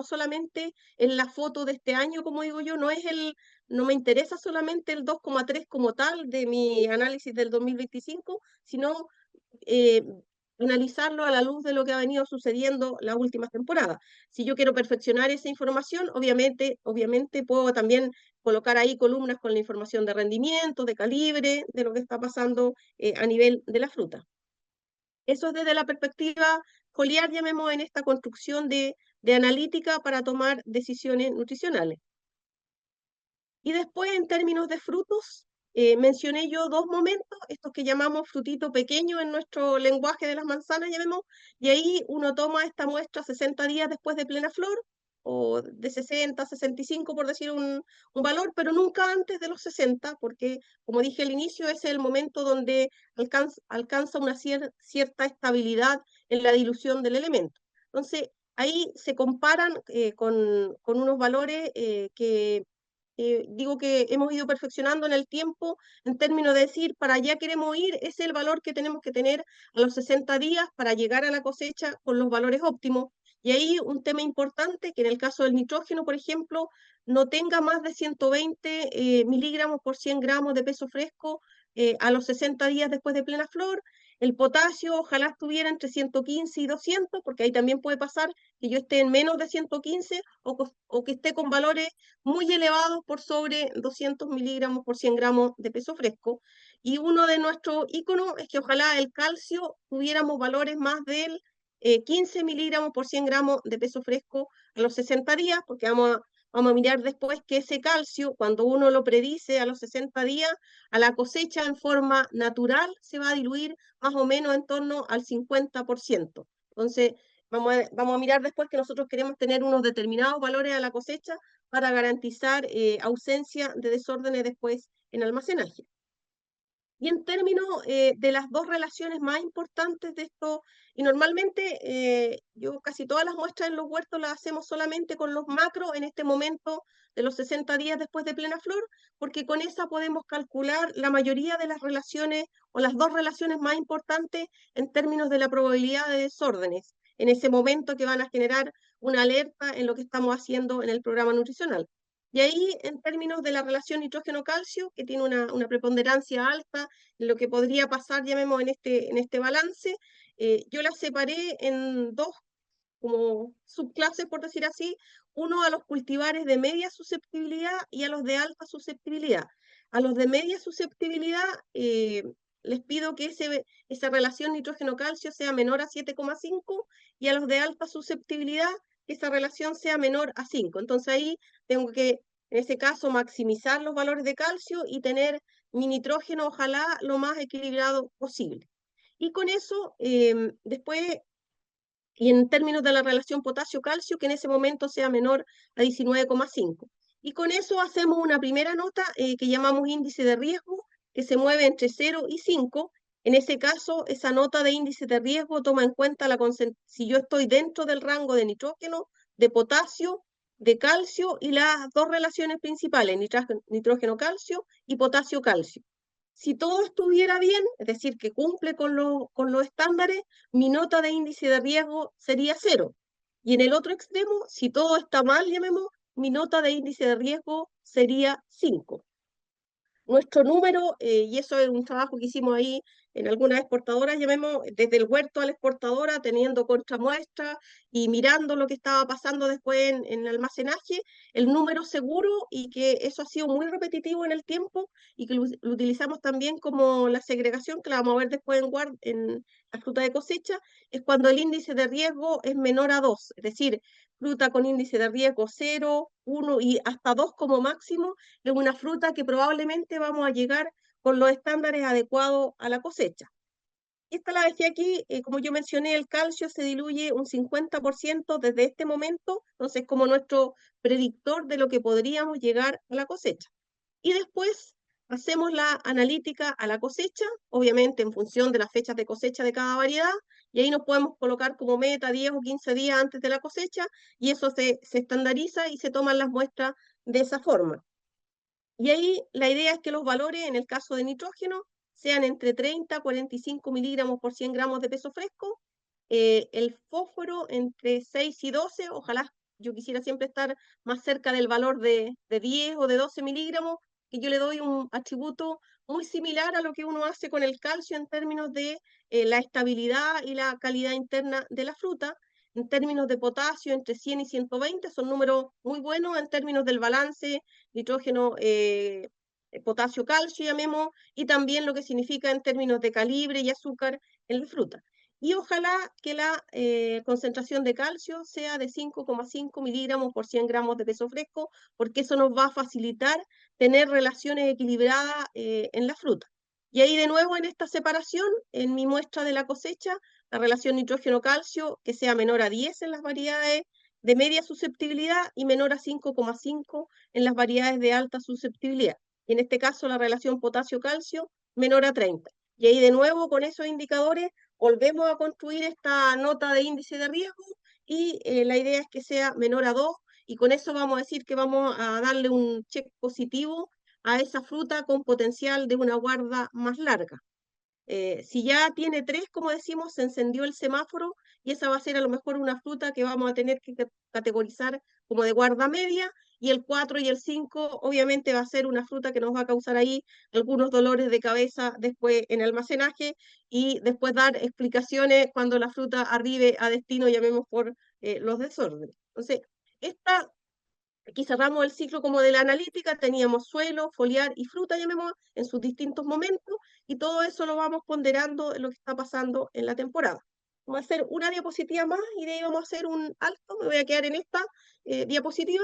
solamente en la foto de este año, como digo yo, no me interesa solamente el 2,3 como tal de mi análisis del 2025, sino eh, analizarlo a la luz de lo que ha venido sucediendo las últimas temporadas. Si yo quiero perfeccionar esa información, obviamente puedo también colocar ahí columnas con la información de rendimiento, de calibre, de lo que está pasando a nivel de la fruta. Eso es desde la perspectiva foliar, llamemos, en esta construcción de analítica para tomar decisiones nutricionales. Y después, en términos de frutos, mencioné yo dos momentos, estos que llamamos frutito pequeño en nuestro lenguaje de las manzanas, llamemos, y ahí uno toma esta muestra 60 días después de plena flor, o de 60, 65, por decir un valor, pero nunca antes de los 60, porque, como dije al inicio, ese es el momento donde alcanza una cierta estabilidad en la dilución del elemento. Entonces, ahí se comparan con unos valores que digo que hemos ido perfeccionando en el tiempo en términos de decir, para allá queremos ir, ese es el valor que tenemos que tener a los 60 días para llegar a la cosecha con los valores óptimos. Y ahí un tema importante, que en el caso del nitrógeno, por ejemplo, no tenga más de 120 miligramos por 100 gramos de peso fresco a los 60 días después de plena flor. El potasio ojalá estuviera entre 115 y 200, porque ahí también puede pasar que yo esté en menos de 115 o que esté con valores muy elevados por sobre 200 miligramos por 100 gramos de peso fresco. Y uno de nuestros íconos es que ojalá el calcio tuviéramos valores más del 15 miligramos por 100 gramos de peso fresco a los 60 días, porque vamos a mirar después que ese calcio, cuando uno lo predice a los 60 días, a la cosecha en forma natural se va a diluir más o menos en torno al 50%. Entonces, vamos a mirar después que nosotros queremos tener unos determinados valores a la cosecha para garantizar ausencia de desórdenes después en almacenaje. Y en términos de las dos relaciones más importantes de esto, y normalmente yo casi todas las muestras en los huertos las hacemos solamente con los macros en este momento de los 60 días después de plena flor, porque con esa podemos calcular la mayoría de las relaciones o las dos relaciones más importantes en términos de la probabilidad de desórdenes, en ese momento que van a generar una alerta en lo que estamos haciendo en el programa nutricional. Y ahí, en términos de la relación nitrógeno-calcio, que tiene una preponderancia alta, lo que podría pasar, llamemos, en este balance, yo la separé en dos como subclases, por decir así, uno a los cultivares de media susceptibilidad y a los de alta susceptibilidad. A los de media susceptibilidad, les pido que esa relación nitrógeno-calcio sea menor a 7,5 y a los de alta susceptibilidad que esa relación sea menor a 5. Entonces ahí tengo que, en ese caso, maximizar los valores de calcio y tener mi nitrógeno, ojalá, lo más equilibrado posible. Y con eso, después y en términos de la relación potasio-calcio, que en ese momento sea menor a 19,5. Y con eso hacemos una primera nota que llamamos índice de riesgo, que se mueve entre 0 y 5. En ese caso, esa nota de índice de riesgo toma en cuenta si yo estoy dentro del rango de nitrógeno, de potasio, de calcio y las dos relaciones principales, nitrógeno-calcio y potasio-calcio. Si todo estuviera bien, es decir, que cumple con los estándares, mi nota de índice de riesgo sería 0. Y en el otro extremo, si todo está mal, llamemos, mi nota de índice de riesgo sería 5. Nuestro número, y eso es un trabajo que hicimos ahí en algunas exportadoras, llamemos desde el huerto a la exportadora, teniendo contramuestras y mirando lo que estaba pasando después en el almacenaje, el número seguro, y que eso ha sido muy repetitivo en el tiempo y que lo utilizamos también como la segregación, que la vamos a ver después en la fruta de cosecha, es cuando el índice de riesgo es menor a 2, es decir, fruta con índice de riesgo 0, 1 y hasta 2 como máximo, es una fruta que probablemente vamos a llegar con los estándares adecuados a la cosecha. Esta la dejé aquí, como yo mencioné, el calcio se diluye un 50% desde este momento, entonces como nuestro predictor de lo que podríamos llegar a la cosecha. Y después hacemos la analítica a la cosecha, obviamente en función de las fechas de cosecha de cada variedad, y ahí nos podemos colocar como meta 10 o 15 días antes de la cosecha, y eso se estandariza y se toman las muestras de esa forma. Y ahí la idea es que los valores, en el caso de nitrógeno, sean entre 30 a 45 miligramos por 100 gramos de peso fresco. El fósforo entre 6 y 12, ojalá yo quisiera siempre estar más cerca del valor de 10 o de 12 miligramos, que yo le doy un atributo muy similar a lo que uno hace con el calcio en términos de la estabilidad y la calidad interna de la fruta. En términos de potasio, entre 100 y 120 son números muy buenos en términos del balance nitrógeno, potasio, calcio, llamemos, y también lo que significa en términos de calibre y azúcar en la fruta. Y ojalá que la concentración de calcio sea de 5,5 miligramos por 100 gramos de peso fresco, porque eso nos va a facilitar tener relaciones equilibradas en la fruta. Y ahí de nuevo en esta separación, en mi muestra de la cosecha, la relación nitrógeno-calcio que sea menor a 10 en las variedades de media susceptibilidad y menor a 5,5 en las variedades de alta susceptibilidad. Y en este caso la relación potasio-calcio menor a 30. Y ahí de nuevo con esos indicadores volvemos a construir esta nota de índice de riesgo y la idea es que sea menor a 2 y con eso vamos a decir que vamos a darle un check positivo a esa fruta con potencial de una guarda más larga. Si ya tiene 3, como decimos, se encendió el semáforo y esa va a ser a lo mejor una fruta que vamos a tener que categorizar como de guarda media, y el 4 y el 5 obviamente va a ser una fruta que nos va a causar ahí algunos dolores de cabeza después en almacenaje y después dar explicaciones cuando la fruta arribe a destino, llamemos por los desórdenes. Entonces, esta aquí cerramos el ciclo como de la analítica, teníamos suelo, foliar y fruta, llamemos, en sus distintos momentos, y todo eso lo vamos ponderando en lo que está pasando en la temporada. Vamos a hacer una diapositiva más y de ahí vamos a hacer un alto, me voy a quedar en esta diapositiva.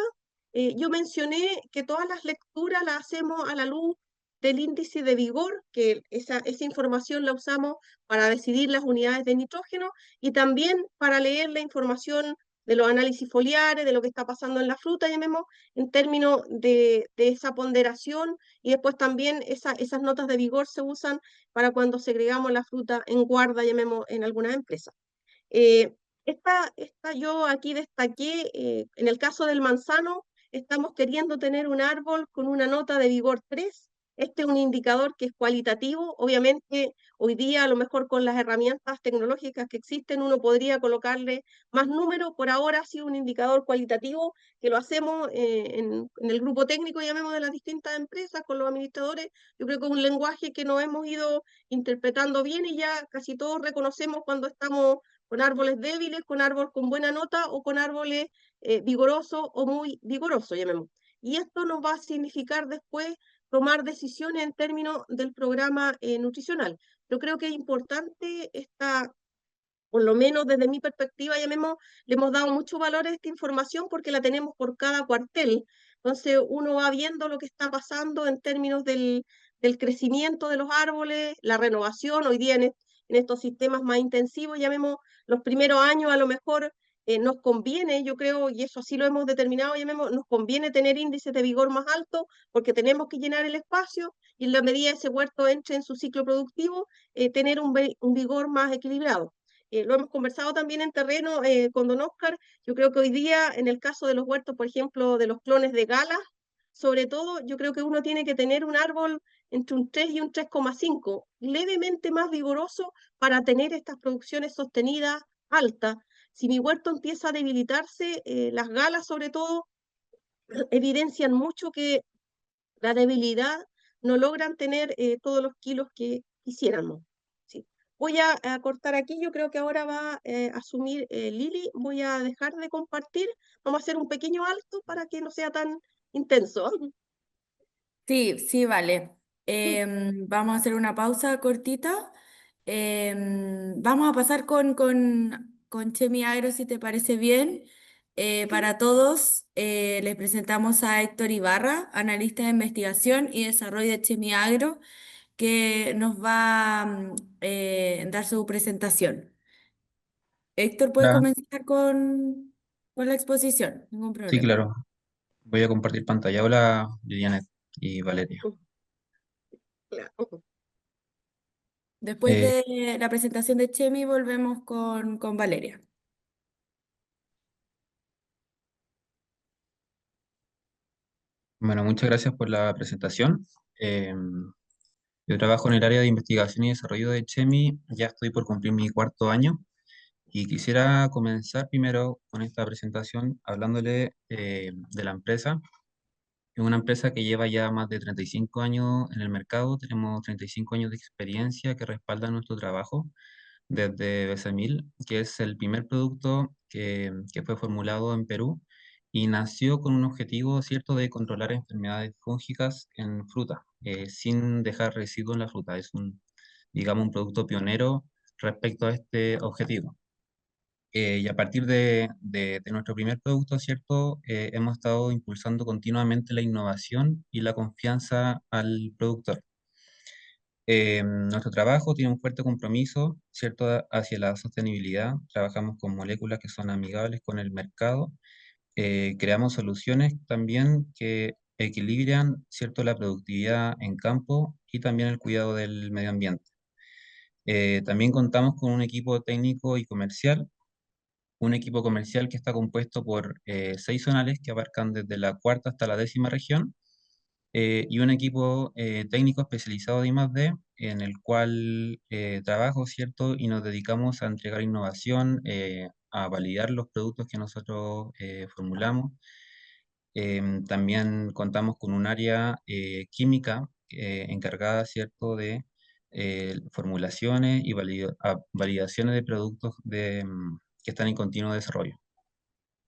Yo mencioné que todas las lecturas las hacemos a la luz del índice de vigor, que esa información la usamos para decidir las unidades de nitrógeno y también para leer la información de los análisis foliares, de lo que está pasando en la fruta, llamemos, en términos de esa ponderación, y después también esas notas de vigor se usan para cuando segregamos la fruta en guarda, llamemos, en algunas empresas. Eh, esta yo aquí destaqué, en el caso del manzano, estamos queriendo tener un árbol con una nota de vigor 3. Este es un indicador que es cualitativo. Obviamente, hoy día, a lo mejor con las herramientas tecnológicas que existen, uno podría colocarle más números. Por ahora ha sido un indicador cualitativo que lo hacemos en el grupo técnico, llamemos, de las distintas empresas, con los administradores. Yo creo que es un lenguaje que nos hemos ido interpretando bien y ya casi todos reconocemos cuando estamos con árboles débiles, con árboles con buena nota o con árboles vigorosos o muy vigorosos, llamemos. Y esto nos va a significar después tomar decisiones en términos del programa nutricional. Yo creo que es importante esta, por lo menos desde mi perspectiva, llamemos, le hemos dado mucho valor a esta información porque la tenemos por cada cuartel. Entonces uno va viendo lo que está pasando en términos del crecimiento de los árboles, la renovación. Hoy día en estos sistemas más intensivos, llamemos, los primeros años a lo mejor nos conviene, yo creo, y eso así lo hemos determinado, llamemos, nos conviene tener índices de vigor más altos porque tenemos que llenar el espacio y en la medida ese huerto entre en su ciclo productivo, tener un vigor más equilibrado. Lo hemos conversado también en terreno con don Oscar. Yo creo que hoy día, en el caso de los huertos, por ejemplo, de los clones de Gala, sobre todo, yo creo que uno tiene que tener un árbol entre un 3 y un 3,5, levemente más vigoroso para tener estas producciones sostenidas altas. Si mi huerto empieza a debilitarse, las galas sobre todo evidencian mucho que la debilidad no logran tener todos los kilos que quisiéramos. Sí. Voy a cortar aquí, yo creo que ahora va a asumir Lili, voy a dejar de compartir, vamos a hacer un pequeño alto para que no sea tan intenso. Sí, sí, vale. Vamos a hacer una pausa cortita. Vamos a pasar con Chemi Agro, si te parece bien. Para todos, les presentamos a Héctor Ibarra, analista de investigación y desarrollo de Chemi Agro, que nos va a dar su presentación. Héctor, puede Hola, comenzar con la exposición, ningún sí, problema. claro. Voy a compartir pantalla. Hola, Liliana y Valeria. Claro. Después Eh, de la presentación de Chemi, volvemos con Valeria. bueno, muchas gracias por la presentación. Yo trabajo en el área de investigación y desarrollo de Chemi, ya estoy por cumplir mi cuarto año y quisiera comenzar primero con esta presentación hablándole de la empresa. Es una empresa que lleva ya más de 35 años en el mercado, tenemos 35 años de experiencia que respaldan nuestro trabajo desde Besemil, que es el primer producto que fue formulado en Perú y nació con un objetivo cierto de controlar enfermedades fúngicas en fruta, sin dejar residuos en la fruta. Es digamos, un producto pionero respecto a este objetivo. Y a partir de nuestro primer producto, ¿cierto? Hemos estado impulsando continuamente la innovación y la confianza al productor. Nuestro trabajo tiene un fuerte compromiso, ¿cierto?, hacia la sostenibilidad. Trabajamos con moléculas que son amigables con el mercado. Creamos soluciones también que equilibran, ¿cierto?, la productividad en campo y también el cuidado del medio ambiente. También contamos con un equipo técnico y comercial, un equipo comercial que está compuesto por 6 zonales que abarcan desde la cuarta hasta la 10ª región, y un equipo técnico especializado de I+D, en el cual trabajo, ¿cierto? Y nos dedicamos a entregar innovación, a validar los productos que nosotros formulamos. También contamos con un área química encargada, ¿cierto?, de formulaciones y validaciones de productos que están en continuo desarrollo.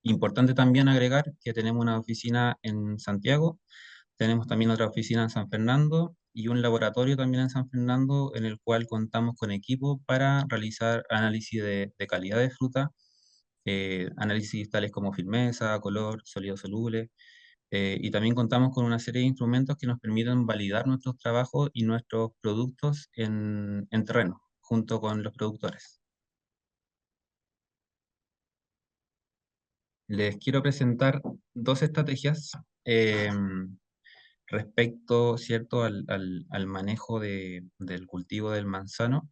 Importante también agregar que tenemos una oficina en Santiago, tenemos también otra oficina en San Fernando y un laboratorio también en San Fernando en el cual contamos con equipo para realizar análisis de calidad de fruta, análisis tales como firmeza, color, sólido soluble, y también contamos con una serie de instrumentos que nos permiten validar nuestros trabajos y nuestros productos en terreno, junto con los productores. Les quiero presentar dos estrategias respecto, ¿cierto?, al manejo del cultivo del manzano.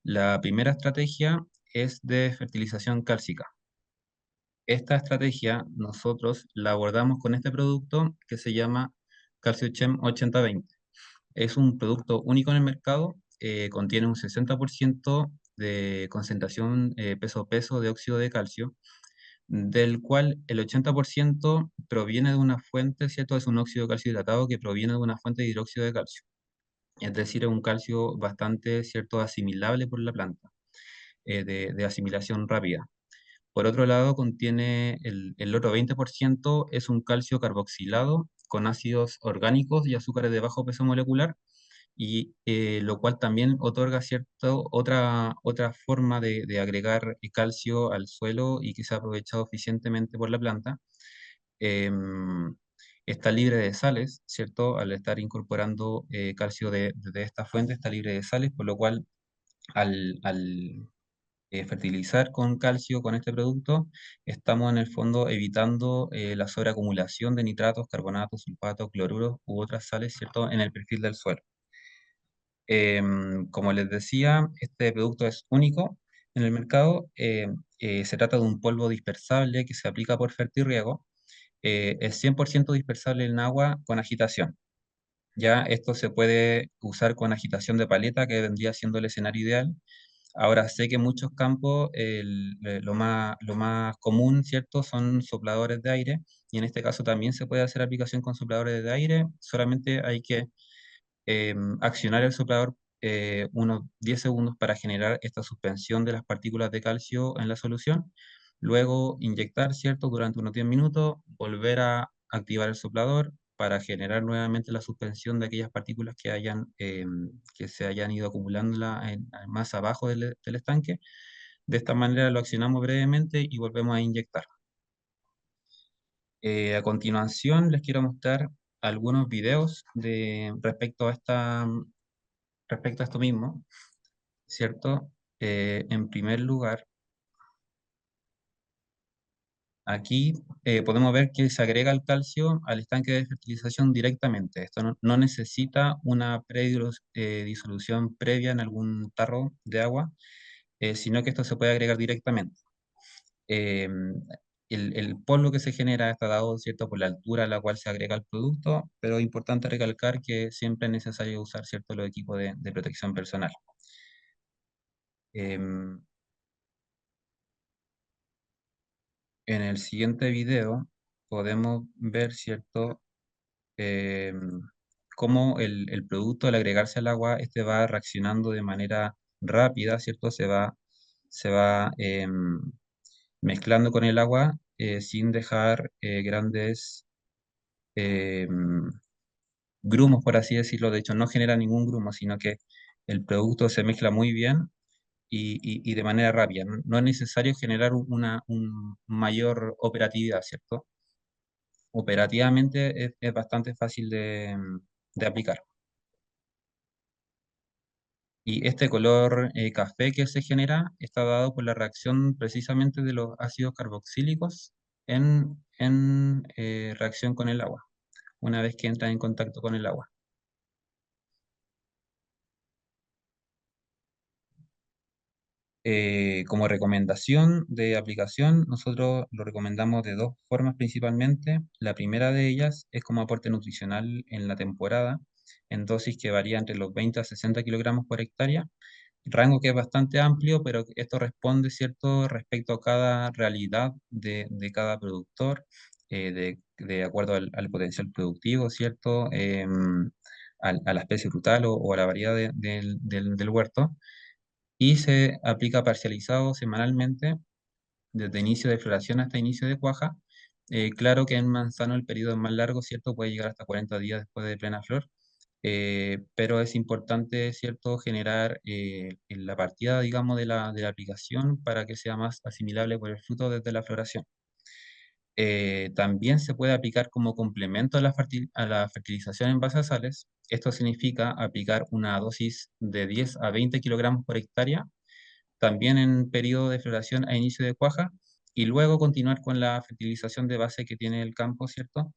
La primera estrategia es de fertilización cálcica. Esta estrategia nosotros la abordamos con este producto que se llama CalcioChem 80-20. Es un producto único en el mercado, contiene un 60% de concentración peso-peso de óxido de calcio, del cual el 80% proviene de una fuente, ¿cierto? Es un óxido de calcio hidratado que proviene de una fuente de hidróxido de calcio. Es decir, es un calcio bastante, ¿cierto?, asimilable por la planta, de asimilación rápida. Por otro lado, contiene el otro 20% es un calcio carboxilado con ácidos orgánicos y azúcares de bajo peso molecular, y lo cual también otorga otra forma de agregar calcio al suelo y que se ha aprovechado eficientemente por la planta. Em, Está libre de sales, ¿cierto? Al estar incorporando calcio de esta fuente, está libre de sales, por lo cual al fertilizar con calcio con este producto, estamos en el fondo evitando la sobreacumulación de nitratos, carbonatos, sulfatos, cloruros u otras sales, ¿cierto?, en el perfil del suelo. Como les decía, este producto es único en el mercado. Se trata de un polvo dispersable que se aplica por fertirriego. Es 100% dispersable en agua con agitación. Ya esto se puede usar con agitación de paleta, que vendría siendo el escenario ideal. Ahora sé que en muchos campos lo más común, ¿cierto?, son sopladores de aire, y en este caso también se puede hacer aplicación con sopladores de aire. Solamente hay que accionar el soplador unos 10 segundos para generar esta suspensión de las partículas de calcio en la solución. Luego inyectar, ¿cierto?, durante unos 10 minutos, volver a activar el soplador para generar nuevamente la suspensión de aquellas partículas que se hayan ido acumulando más abajo del estanque. De esta manera lo accionamos brevemente y volvemos a inyectar. A continuación les quiero mostrar algunos videos respecto a esto mismo, ¿cierto? En primer lugar, aquí podemos ver que se agrega el calcio al estanque de fertilización directamente. Esto no necesita una disolución previa en algún tarro de agua, sino que esto se puede agregar directamente. Eh, el polvo que se genera está dado, ¿cierto?, por la altura a la cual se agrega el producto, pero es importante recalcar que siempre es necesario usar, ¿cierto?, los equipos de protección personal. Em, en el siguiente video podemos ver, ¿cierto?, em, cómo el producto al agregarse al agua, este va reaccionando de manera rápida, ¿cierto? Se va mezclando con el agua sin dejar grandes em, grumos, por así decirlo. De hecho, no genera ningún grumo, sino que el producto se mezcla muy bien y de manera rápida. No es necesario generar un mayor operatividad, ¿cierto? Operativamente es bastante fácil de aplicar. Y este color café que se genera está dado por la reacción precisamente de los ácidos carboxílicos en reacción con el agua, una vez que entra en contacto con el agua. Como recomendación de aplicación, nosotros lo recomendamos de dos formas principalmente. La primera de ellas es como aporte nutricional en la temporada, en dosis que varía entre los 20 a 60 kilogramos por hectárea, rango que es bastante amplio, pero esto responde, ¿cierto?, respecto a cada realidad de cada productor, de acuerdo al potencial productivo, ¿cierto?, a la especie frutal o a la variedad del huerto, y se aplica parcializado semanalmente desde inicio de floración hasta inicio de cuaja. Claro que en manzano el periodo es más largo, ¿cierto? Puede llegar hasta 40 días después de plena flor, pero es importante, ¿cierto?, generar en la partida, digamos, de la aplicación para que sea más asimilable por el fruto desde la floración. También se puede aplicar como complemento a la fertilización en base a sales. Esto significa aplicar una dosis de 10 a 20 kilogramos por hectárea, también en periodo de floración a inicio de cuaja, y luego continuar con la fertilización de base que tiene el campo, ¿cierto?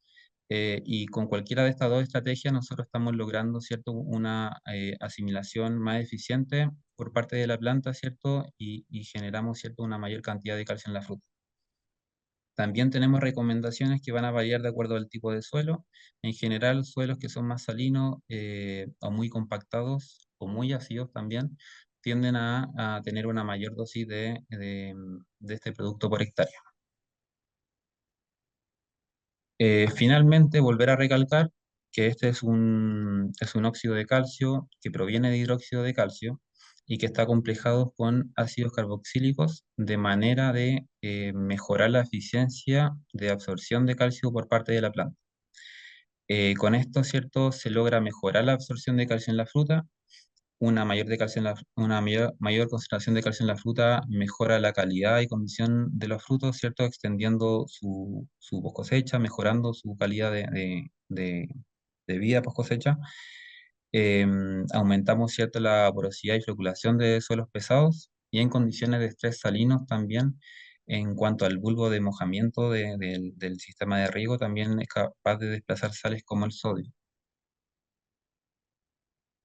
Y con cualquiera de estas dos estrategias nosotros estamos logrando, ¿cierto?, una asimilación más eficiente por parte de la planta, ¿cierto? Y generamos, ¿cierto?, una mayor cantidad de calcio en la fruta. También tenemos recomendaciones que van a variar de acuerdo al tipo de suelo. En general, suelos que son más salinos o muy compactados o muy ácidos también tienden a tener una mayor dosis de este producto por hectárea. Finalmente, volver a recalcar que este es un óxido de calcio que proviene de hidróxido de calcio y que está complejado con ácidos carboxílicos de manera de mejorar la eficiencia de absorción de calcio por parte de la planta. Con esto, ¿cierto?, se logra mejorar la absorción de calcio en la fruta. Una mayor concentración de calcio en la fruta mejora la calidad y condición de los frutos, ¿cierto?, extendiendo su post cosecha, mejorando su calidad de vida post cosecha. Aumentamos, ¿cierto?, la porosidad y floculación de suelos pesados, y en condiciones de estrés salinos también, en cuanto al bulbo de mojamiento del sistema de riego, también es capaz de desplazar sales como el sodio.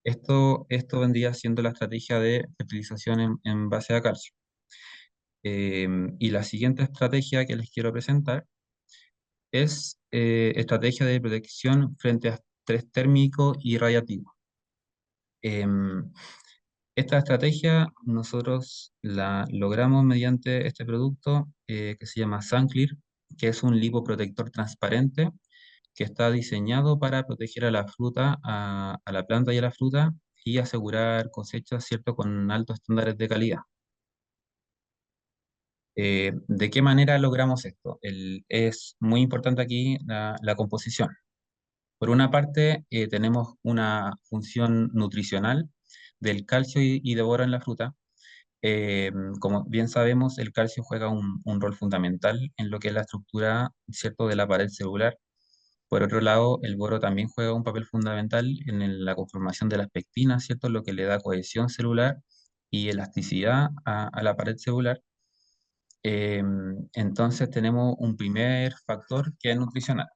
Esto vendría siendo la estrategia de fertilización en base a calcio. Y la siguiente estrategia que les quiero presentar es estrategia de protección frente a estrés térmico y radiativo. Em, Esta estrategia nosotros la logramos mediante este producto que se llama SunClear, que es un lipoprotector transparente que está diseñado para proteger a la fruta, a la planta y a la fruta, y asegurar cosechas, ¿cierto?, con altos estándares de calidad. ¿De qué manera logramos esto? Es muy importante aquí la composición. Por una parte, tenemos una función nutricional del calcio y de boro en la fruta. Como bien sabemos, el calcio juega un rol fundamental en lo que es la estructura, ¿cierto?, de la pared celular. Por otro lado, el boro también juega un papel fundamental en la conformación de las pectinas, ¿cierto?, lo que le da cohesión celular y elasticidad a la pared celular. Entonces tenemos un primer factor que es nutricional.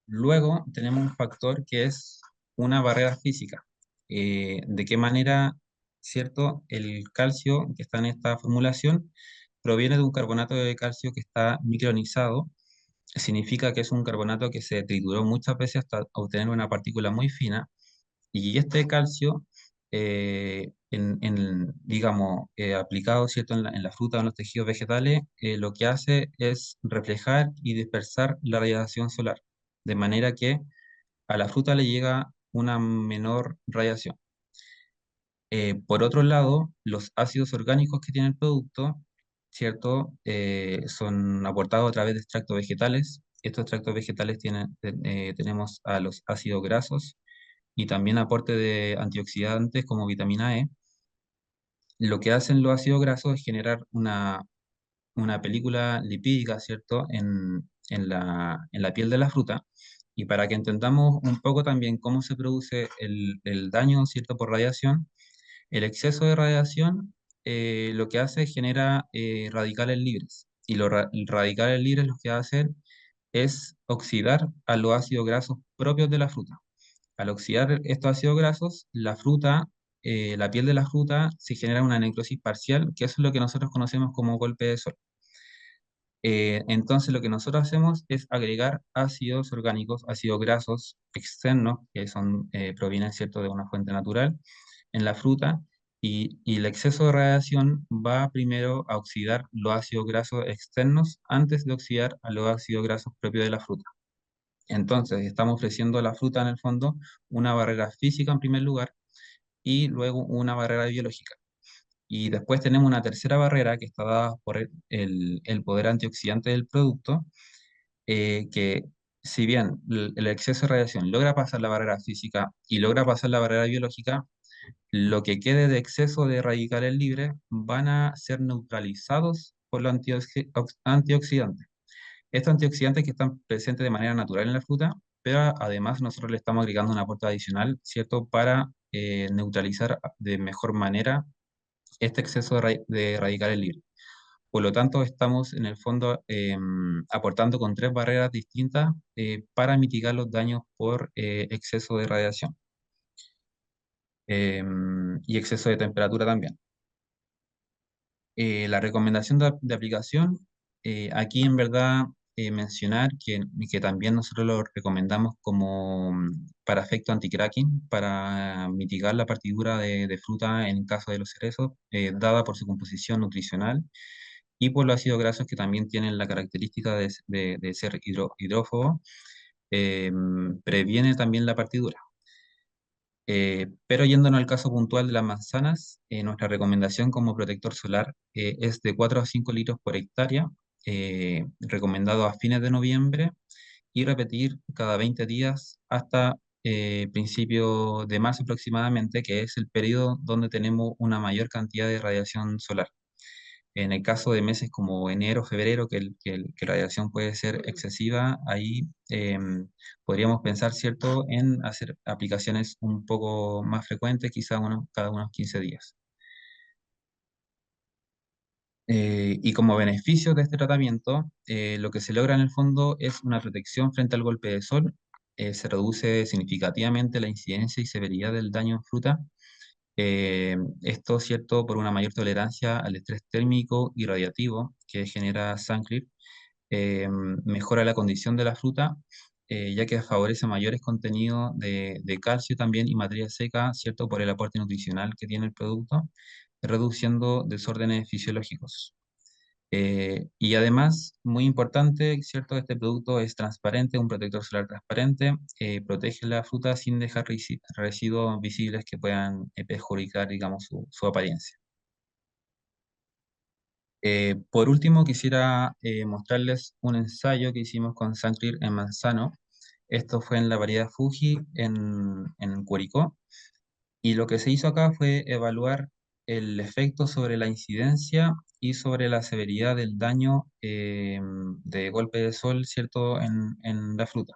Luego tenemos un factor que es una barrera física. ¿De qué manera, cierto? El calcio que está en esta formulación proviene de un carbonato de calcio que está micronizado. Significa que es un carbonato que se trituró muchas veces hasta obtener una partícula muy fina. Y este calcio, digamos, aplicado, ¿cierto? En la fruta o en los tejidos vegetales, lo que hace es reflejar y dispersar la radiación solar, de manera que a la fruta le llega una menor radiación. Por otro lado, los ácidos orgánicos que tiene el producto, ¿cierto? Son aportados a través de extractos vegetales. Estos extractos vegetales tenemos a los ácidos grasos y también aporte de antioxidantes como vitamina E. Lo que hacen los ácidos grasos es generar una película lipídica, ¿cierto? En la piel de la fruta. Y para que entendamos un poco también cómo se produce el daño, ¿cierto? Por radiación, el exceso de radiación lo que hace es genera radicales libres. Y los radicales libres lo que hacen es oxidar a los ácidos grasos propios de la fruta. Al oxidar estos ácidos grasos, la piel de la fruta se genera una necrosis parcial, que eso es lo que nosotros conocemos como golpe de sol. Entonces lo que nosotros hacemos es agregar ácidos orgánicos, ácidos grasos externos, que provienen, ¿cierto?, de una fuente natural en la fruta, y el exceso de radiación va primero a oxidar los ácidos grasos externos antes de oxidar a los ácidos grasos propios de la fruta. Entonces estamos ofreciendo a la fruta en el fondo una barrera física en primer lugar y luego una barrera biológica. Y después tenemos una tercera barrera que está dada por el poder antioxidante del producto, que si bien el exceso de radiación logra pasar la barrera física y logra pasar la barrera biológica, lo que quede de exceso de radicales libres van a ser neutralizados por los antioxidantes. Estos antioxidantes que están presentes de manera natural en la fruta, pero además nosotros le estamos agregando un aporte adicional, ¿cierto?, para neutralizar de mejor manera este exceso de radicales libres. Por lo tanto, estamos en el fondo aportando con tres barreras distintas para mitigar los daños por exceso de radiación y exceso de temperatura también. La recomendación de aplicación, aquí en verdad mencionar que también nosotros lo recomendamos como para efecto anti-cracking, para mitigar la partidura de fruta en caso de los cerezos, dada por su composición nutricional y por los ácidos grasos que también tienen la característica de ser hidrófobos, previene también la partidura. Pero yéndonos al caso puntual de las manzanas, nuestra recomendación como protector solar es de 4 a 5 litros por hectárea, recomendado a fines de noviembre y repetir cada 20 días hasta principio de marzo aproximadamente, que es el periodo donde tenemos una mayor cantidad de radiación solar. En el caso de meses como enero, febrero, que la radiación puede ser excesiva, ahí podríamos pensar, ¿cierto?, en hacer aplicaciones un poco más frecuentes, quizá cada unos 15 días. Y como beneficio de este tratamiento, lo que se logra en el fondo es una protección frente al golpe de sol, se reduce significativamente la incidencia y severidad del daño en fruta. Esto, ¿cierto?, por una mayor tolerancia al estrés térmico y radiativo que genera Sunclear, mejora la condición de la fruta, ya que favorece mayores contenidos de calcio también y materia seca, ¿cierto?, por el aporte nutricional que tiene el producto, reduciendo desórdenes fisiológicos. Y además, muy importante, ¿cierto? Este producto es transparente, un protector solar transparente, protege la fruta sin dejar residuos visibles que puedan perjudicar, digamos, su apariencia. Por último, quisiera mostrarles un ensayo que hicimos con Sunclear en manzano. Esto fue en la variedad Fuji en Curicó. Y lo que se hizo acá fue evaluar el efecto sobre la incidencia y sobre la severidad del daño de golpe de sol, ¿cierto?, en la fruta.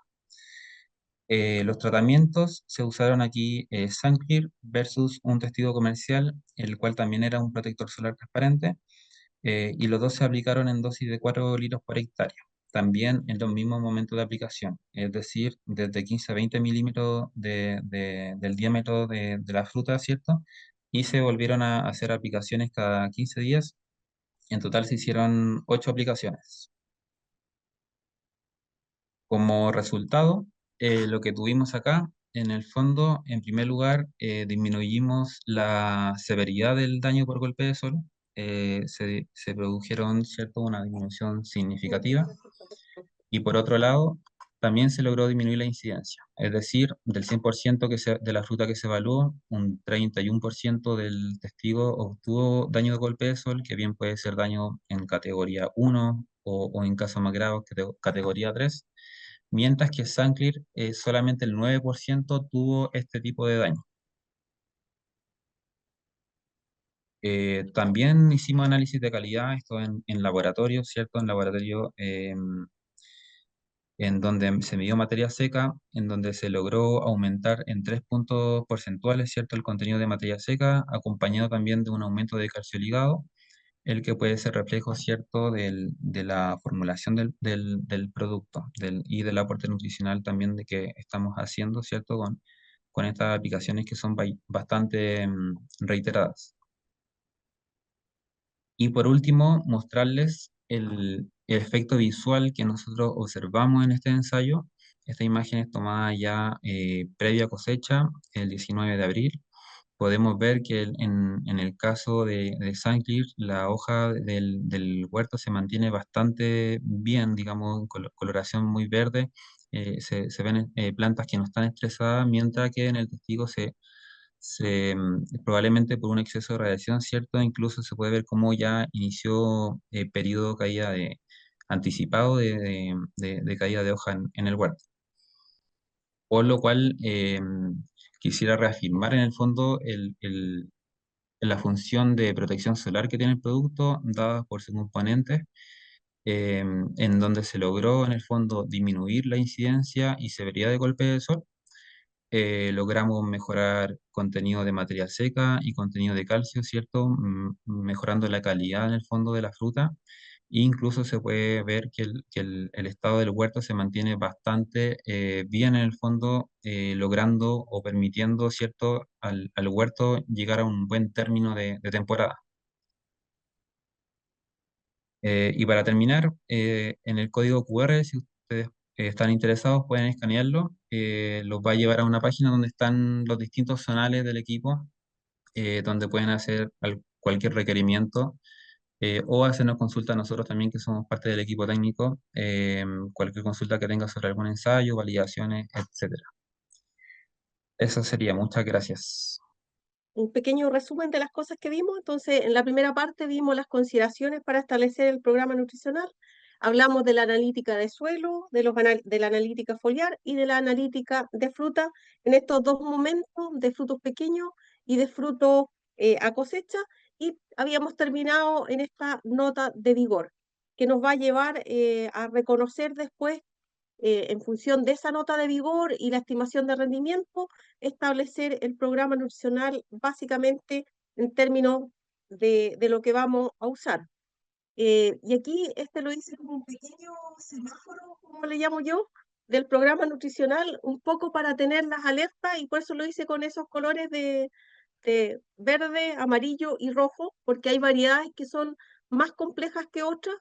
Los tratamientos se usaron aquí Sunclear versus un testigo comercial, el cual también era un protector solar transparente, y los dos se aplicaron en dosis de 4 litros por hectárea, también en los mismos momentos de aplicación, es decir, desde 15 a 20 milímetros del diámetro de la fruta, ¿cierto? Y se volvieron a hacer aplicaciones cada 15 días En total se hicieron 8 aplicaciones. Como resultado, lo que tuvimos acá, en el fondo, en primer lugar, disminuimos la severidad del daño por golpe de sol. Se produjeron, ¿cierto?, una disminución significativa. Y por otro lado, también se logró disminuir la incidencia. Es decir, del 100% de la fruta que se evaluó, un 31% del testigo obtuvo daño de golpe de sol, que bien puede ser daño en categoría 1 o en casos más graves, categoría 3, mientras que Sancler solamente el 9% tuvo este tipo de daño. También hicimos análisis de calidad, esto en laboratorio, ¿cierto? En laboratorio en donde se midió materia seca, en donde se logró aumentar en 3 puntos porcentuales, ¿cierto?, el contenido de materia seca, acompañado también de un aumento de calcio ligado, el que puede ser reflejo, ¿cierto?, de la formulación del producto y del aporte nutricional también de que estamos haciendo, ¿cierto?, con estas aplicaciones que son bastante reiteradas. Y por último, mostrarles el efecto visual que nosotros observamos en este ensayo. Esta imagen es tomada ya previa cosecha, el 19 de abril. Podemos ver que en el caso de Sancler, la hoja del huerto se mantiene bastante bien, digamos, con coloración muy verde. Se ven plantas que no están estresadas, mientras que en el testigo probablemente por un exceso de radiación, ¿cierto? Incluso se puede ver cómo ya inició periodo caída anticipado de caída de hoja en el huerto. Por lo cual quisiera reafirmar en el fondo la función de protección solar que tiene el producto, dada por sus componentes, en donde se logró en el fondo disminuir la incidencia y severidad de golpe de sol. Logramos mejorar contenido de materia seca y contenido de calcio, ¿cierto? Mejorando la calidad en el fondo de la fruta. E incluso se puede ver que el estado del huerto se mantiene bastante bien en el fondo, logrando o permitiendo, ¿cierto?, al huerto llegar a un buen término de temporada. Y para terminar, en el código QR, si ustedes están interesados, pueden escanearlo. Los va a llevar a una página donde están los distintos zonales del equipo, donde pueden hacer cualquier requerimiento o hacernos consulta a nosotros también, que somos parte del equipo técnico, cualquier consulta que tenga sobre algún ensayo, validaciones, etcétera. Eso sería. Muchas gracias. Un pequeño resumen de las cosas que vimos. Entonces, en la primera parte vimos las consideraciones para establecer el programa nutricional. Hablamos de la analítica de suelo, de la analítica foliar y de la analítica de fruta en estos dos momentos de frutos pequeños y de frutos a cosecha. Y habíamos terminado en esta nota de vigor, que nos va a llevar a reconocer después en función de esa nota de vigor y la estimación de rendimiento, establecer el programa nutricional básicamente en términos de lo que vamos a usar. Y aquí lo hice como un pequeño semáforo, como le llamo yo, del programa nutricional, un poco para tener las alertas, y por eso lo hice con esos colores de verde, amarillo y rojo, porque hay variedades que son más complejas que otras.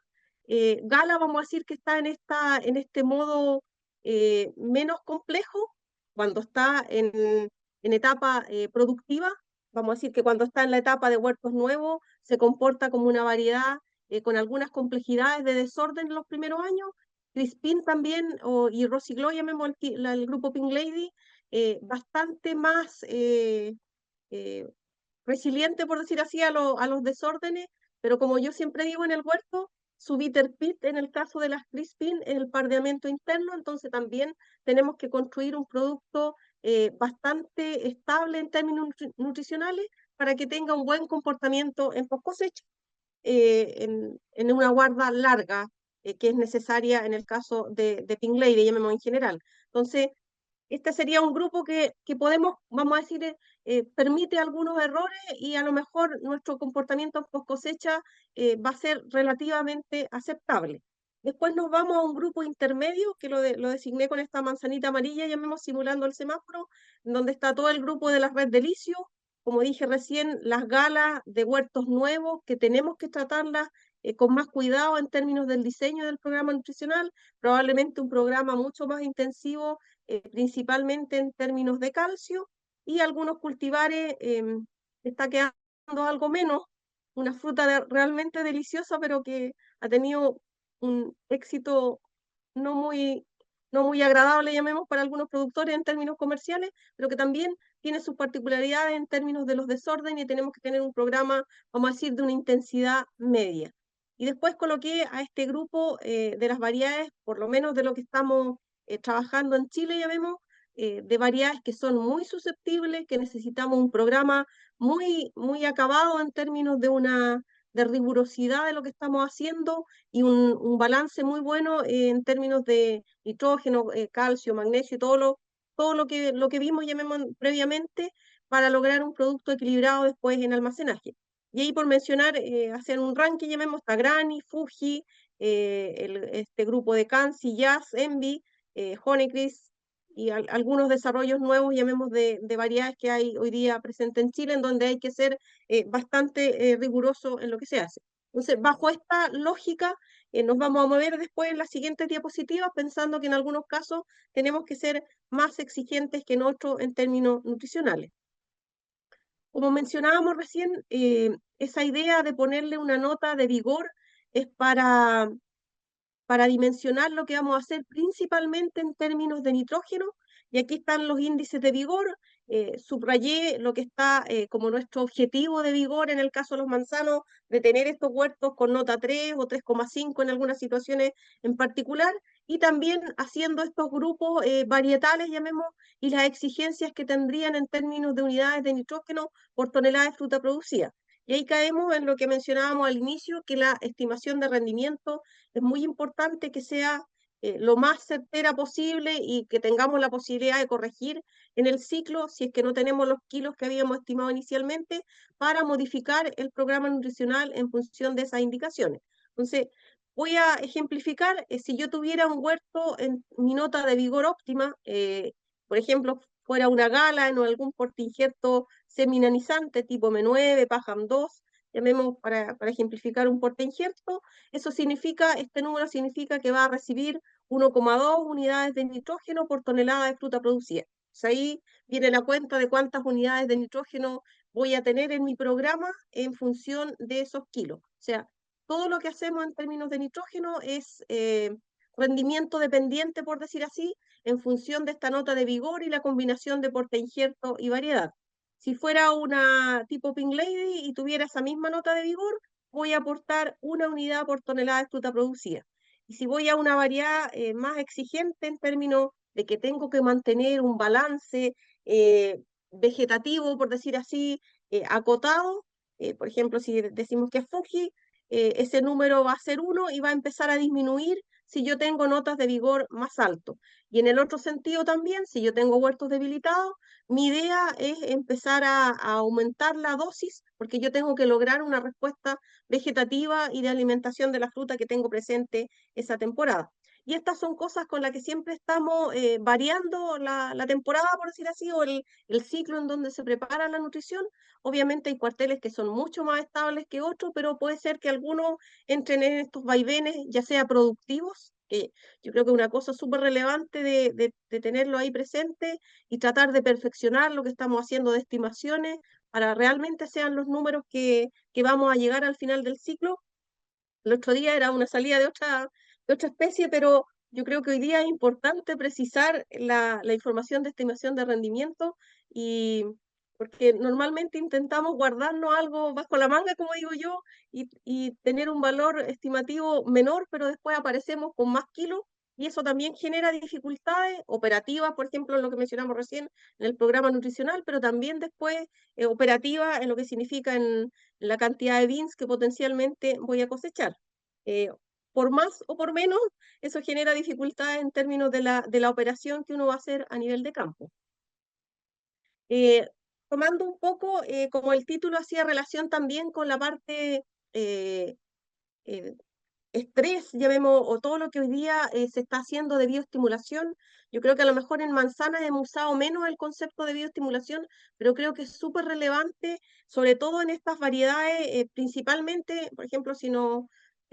Gala, vamos a decir que está en este modo menos complejo cuando está en etapa productiva. Vamos a decir que cuando está en la etapa de huertos nuevos se comporta como una variedad con algunas complejidades de desorden en los primeros años. Crispin también, y Rosiglo, llamemos el grupo Pink Lady, bastante más eh, resiliente, por decir así, a los desórdenes, pero como yo siempre digo en el huerto, su bitter pit en el caso de las Crispin es el pardeamiento interno, entonces también tenemos que construir un producto bastante estable en términos nutricionales para que tenga un buen comportamiento en post cosecha, en una guarda larga, que es necesaria en el caso de Pink Lady, llamemos en general. Entonces, este sería un grupo que podemos, vamos a decir, permite algunos errores, y a lo mejor nuestro comportamiento post cosecha va a ser relativamente aceptable. Después nos vamos a un grupo intermedio, que lo designé con esta manzanita amarilla, llamemos simulando el semáforo, donde está todo el grupo de la red de licio, como dije recién, las galas de huertos nuevos, que tenemos que tratarlas con más cuidado en términos del diseño del programa nutricional, probablemente un programa mucho más intensivo, principalmente en términos de calcio, y algunos cultivares está quedando algo menos, una fruta realmente deliciosa, pero que ha tenido un éxito no muy, no muy agradable, llamemos, para algunos productores en términos comerciales, pero que también tiene sus particularidades en términos de los desórdenes y tenemos que tener un programa, vamos a decir, de una intensidad media. Y después coloqué a este grupo de las variedades, por lo menos de lo que estamos trabajando en Chile, llamemos, de variedades que son muy susceptibles, que necesitamos un programa muy acabado en términos de rigurosidad de lo que estamos haciendo y un balance muy bueno en términos de nitrógeno, calcio, magnesio, todo lo que vimos llamemos, previamente para lograr un producto equilibrado después en almacenaje. Y ahí por mencionar, hacer un ranking, llamemos, está Granny, Fuji, este grupo de Kansi, Jazz, Envy, Honeycrisp, y algunos desarrollos nuevos, llamemos, de variedades que hay hoy día presentes en Chile, en donde hay que ser bastante riguroso en lo que se hace. Entonces, bajo esta lógica, nos vamos a mover después en las siguientes diapositivas, pensando que en algunos casos tenemos que ser más exigentes que en otros en términos nutricionales. Como mencionábamos recién, esa idea de ponerle una nota de vigor es para dimensionar lo que vamos a hacer principalmente en términos de nitrógeno, y aquí están los índices de vigor, subrayé lo que está como nuestro objetivo de vigor en el caso de los manzanos, de tener estos huertos con nota 3 o 3,5 en algunas situaciones en particular, y también haciendo estos grupos varietales, llamemos, y las exigencias que tendrían en términos de unidades de nitrógeno por tonelada de fruta producida. Y ahí caemos en lo que mencionábamos al inicio, que la estimación de rendimiento es muy importante que sea lo más certera posible y que tengamos la posibilidad de corregir en el ciclo si es que no tenemos los kilos que habíamos estimado inicialmente, para modificar el programa nutricional en función de esas indicaciones. Entonces, voy a ejemplificar, si yo tuviera un huerto en mi nota de vigor óptima, por ejemplo, fuera una gala o algún portainjerto seminanizante tipo M9, PAHAM 2, llamemos para ejemplificar un portainjerto, eso significa, este número significa que va a recibir 1,2 unidades de nitrógeno por tonelada de fruta producida. Pues ahí viene la cuenta de cuántas unidades de nitrógeno voy a tener en mi programa en función de esos kilos. O sea, todo lo que hacemos en términos de nitrógeno es rendimiento dependiente, por decir así, en función de esta nota de vigor y la combinación de portainjerto y variedad. Si fuera una tipo Pink Lady y tuviera esa misma nota de vigor, voy a aportar 1 unidad por tonelada de fruta producida. Y si voy a una variedad más exigente en términos de que tengo que mantener un balance vegetativo, por decir así, acotado, por ejemplo, si decimos que es Fuji, ese número va a ser 1 y va a empezar a disminuir si yo tengo notas de vigor más alto. Y en el otro sentido también, si yo tengo huertos debilitados, mi idea es empezar a aumentar la dosis, porque yo tengo que lograr una respuesta vegetativa y de alimentación de la fruta que tengo presente esa temporada. Y estas son cosas con las que siempre estamos variando la temporada, por decir así, o el ciclo en donde se prepara la nutrición. Obviamente hay cuarteles que son mucho más estables que otros, pero puede ser que algunos entren en estos vaivenes, ya sea productivos, que yo creo que es una cosa súper relevante de tenerlo ahí presente y tratar de perfeccionar lo que estamos haciendo de estimaciones para realmente sean los números que vamos a llegar al final del ciclo. El otro día era una salida de otra especie, pero yo creo que hoy día es importante precisar la información de estimación de rendimiento, y porque normalmente intentamos guardarnos algo bajo la manga, como digo yo, y tener un valor estimativo menor, pero después aparecemos con más kilos, y eso también genera dificultades operativas, por ejemplo, en lo que mencionamos recién en el programa nutricional, pero también después operativas en lo que significa en la cantidad de beans que potencialmente voy a cosechar. Eh, por más o por menos, eso genera dificultades en términos de la operación que uno va a hacer a nivel de campo. Eh, Tomando un poco, como el título hacía relación también con la parte eh, eh, estrés, llamemos, o todo lo que hoy día se está haciendo de bioestimulación. Yo creo que a lo mejor en manzanas hemos usado menos el concepto de bioestimulación, pero creo que es súper relevante, sobre todo en estas variedades, principalmente, por ejemplo, si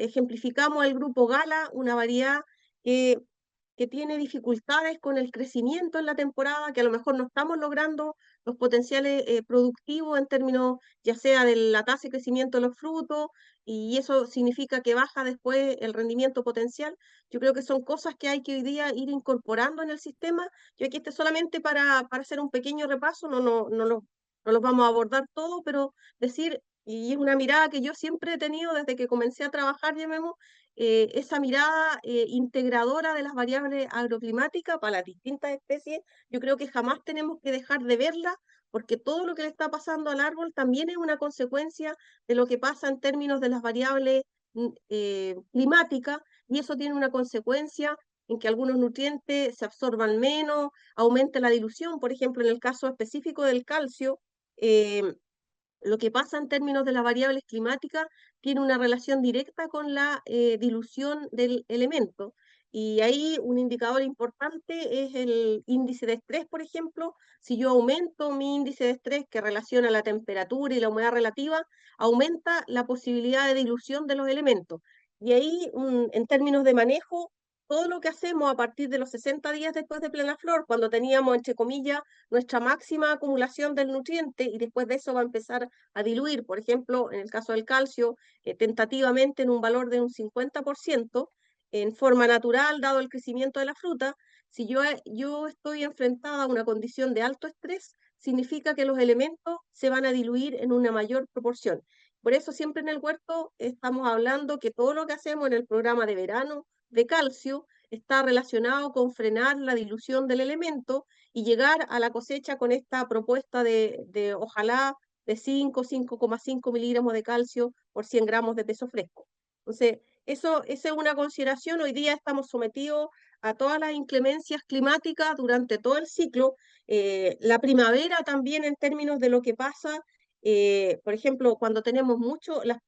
ejemplificamos el grupo Gala, una variedad que tiene dificultades con el crecimiento en la temporada, que a lo mejor no estamos logrando los potenciales productivos en términos ya sea de la tasa de crecimiento de los frutos, y eso significa que baja después el rendimiento potencial. Yo creo que son cosas que hay que hoy día ir incorporando en el sistema. Yo aquí solamente para hacer un pequeño repaso, no los vamos a abordar todo, pero decir, y es una mirada que yo siempre he tenido desde que comencé a trabajar, llamemos, esa mirada integradora de las variables agroclimáticas para las distintas especies. Yo creo que jamás tenemos que dejar de verla, porque todo lo que le está pasando al árbol también es una consecuencia de lo que pasa en términos de las variables climáticas, y eso tiene una consecuencia en que algunos nutrientes se absorban menos, aumente la dilución. Por ejemplo, en el caso específico del calcio, lo que pasa en términos de las variables climáticas tiene una relación directa con la dilución del elemento. Y ahí un indicador importante es el índice de estrés, por ejemplo. Si yo aumento mi índice de estrés que relaciona la temperatura y la humedad relativa, aumenta la posibilidad de dilución de los elementos. Y ahí, en términos de manejo, todo lo que hacemos a partir de los 60 días después de plena flor, cuando teníamos, entre comillas, nuestra máxima acumulación del nutriente, y después de eso va a empezar a diluir, por ejemplo, en el caso del calcio, tentativamente en un valor de un 50%, en forma natural, dado el crecimiento de la fruta. Si yo estoy enfrentada a una condición de alto estrés, significa que los elementos se van a diluir en una mayor proporción. Por eso siempre en el huerto estamos hablando que todo lo que hacemos en el programa de verano de calcio está relacionado con frenar la dilución del elemento y llegar a la cosecha con esta propuesta de ojalá de 5,5 miligramos de calcio por 100 gramos de peso fresco. Entonces, esa es una consideración. Hoy día estamos sometidos a todas las inclemencias climáticas durante todo el ciclo. La primavera también, en términos de lo que pasa, por ejemplo, cuando tenemos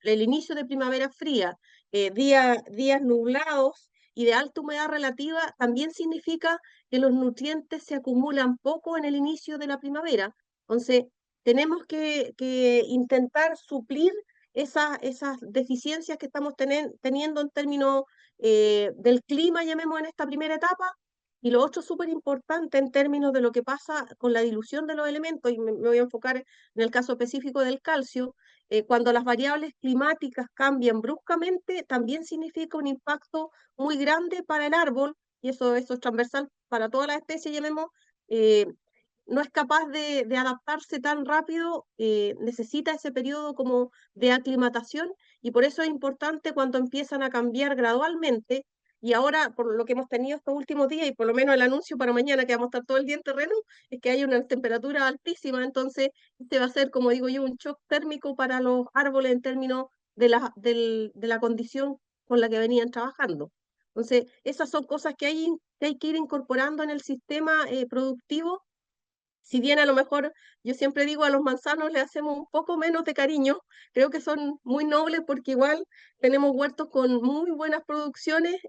el inicio de primavera fría, días nublados y de alta humedad relativa, también significa que los nutrientes se acumulan poco en el inicio de la primavera. Entonces, tenemos que intentar suplir esas deficiencias que estamos teniendo en términos del clima, llamemos en esta primera etapa. Y lo otro súper importante en términos de lo que pasa con la dilución de los elementos, y me voy a enfocar en el caso específico del calcio, cuando las variables climáticas cambian bruscamente, también significa un impacto muy grande para el árbol, y eso es transversal para todas las especies, llamemos, no es capaz de adaptarse tan rápido, necesita ese periodo como de aclimatación, y por eso es importante cuando empiezan a cambiar gradualmente. Y ahora, por lo que hemos tenido estos últimos días, y por lo menos el anuncio para mañana, que vamos a estar todo el día en terreno, es que hay una temperatura altísima. Entonces este va a ser, como digo yo, un shock térmico para los árboles en términos de la condición con la que venían trabajando. Entonces, esas son cosas que hay que ir incorporando en el sistema productivo. Si bien a lo mejor yo siempre digo a los manzanos le hacemos un poco menos de cariño, creo que son muy nobles porque igual tenemos huertos con muy buenas producciones,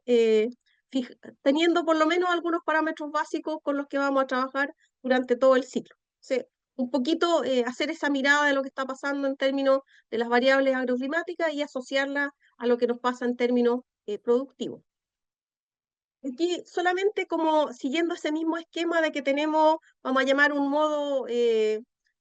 teniendo por lo menos algunos parámetros básicos con los que vamos a trabajar durante todo el ciclo. O sea, un poquito hacer esa mirada de lo que está pasando en términos de las variables agroclimáticas y asociarla a lo que nos pasa en términos productivos. Aquí solamente como siguiendo ese mismo esquema de que tenemos, vamos a llamar un modo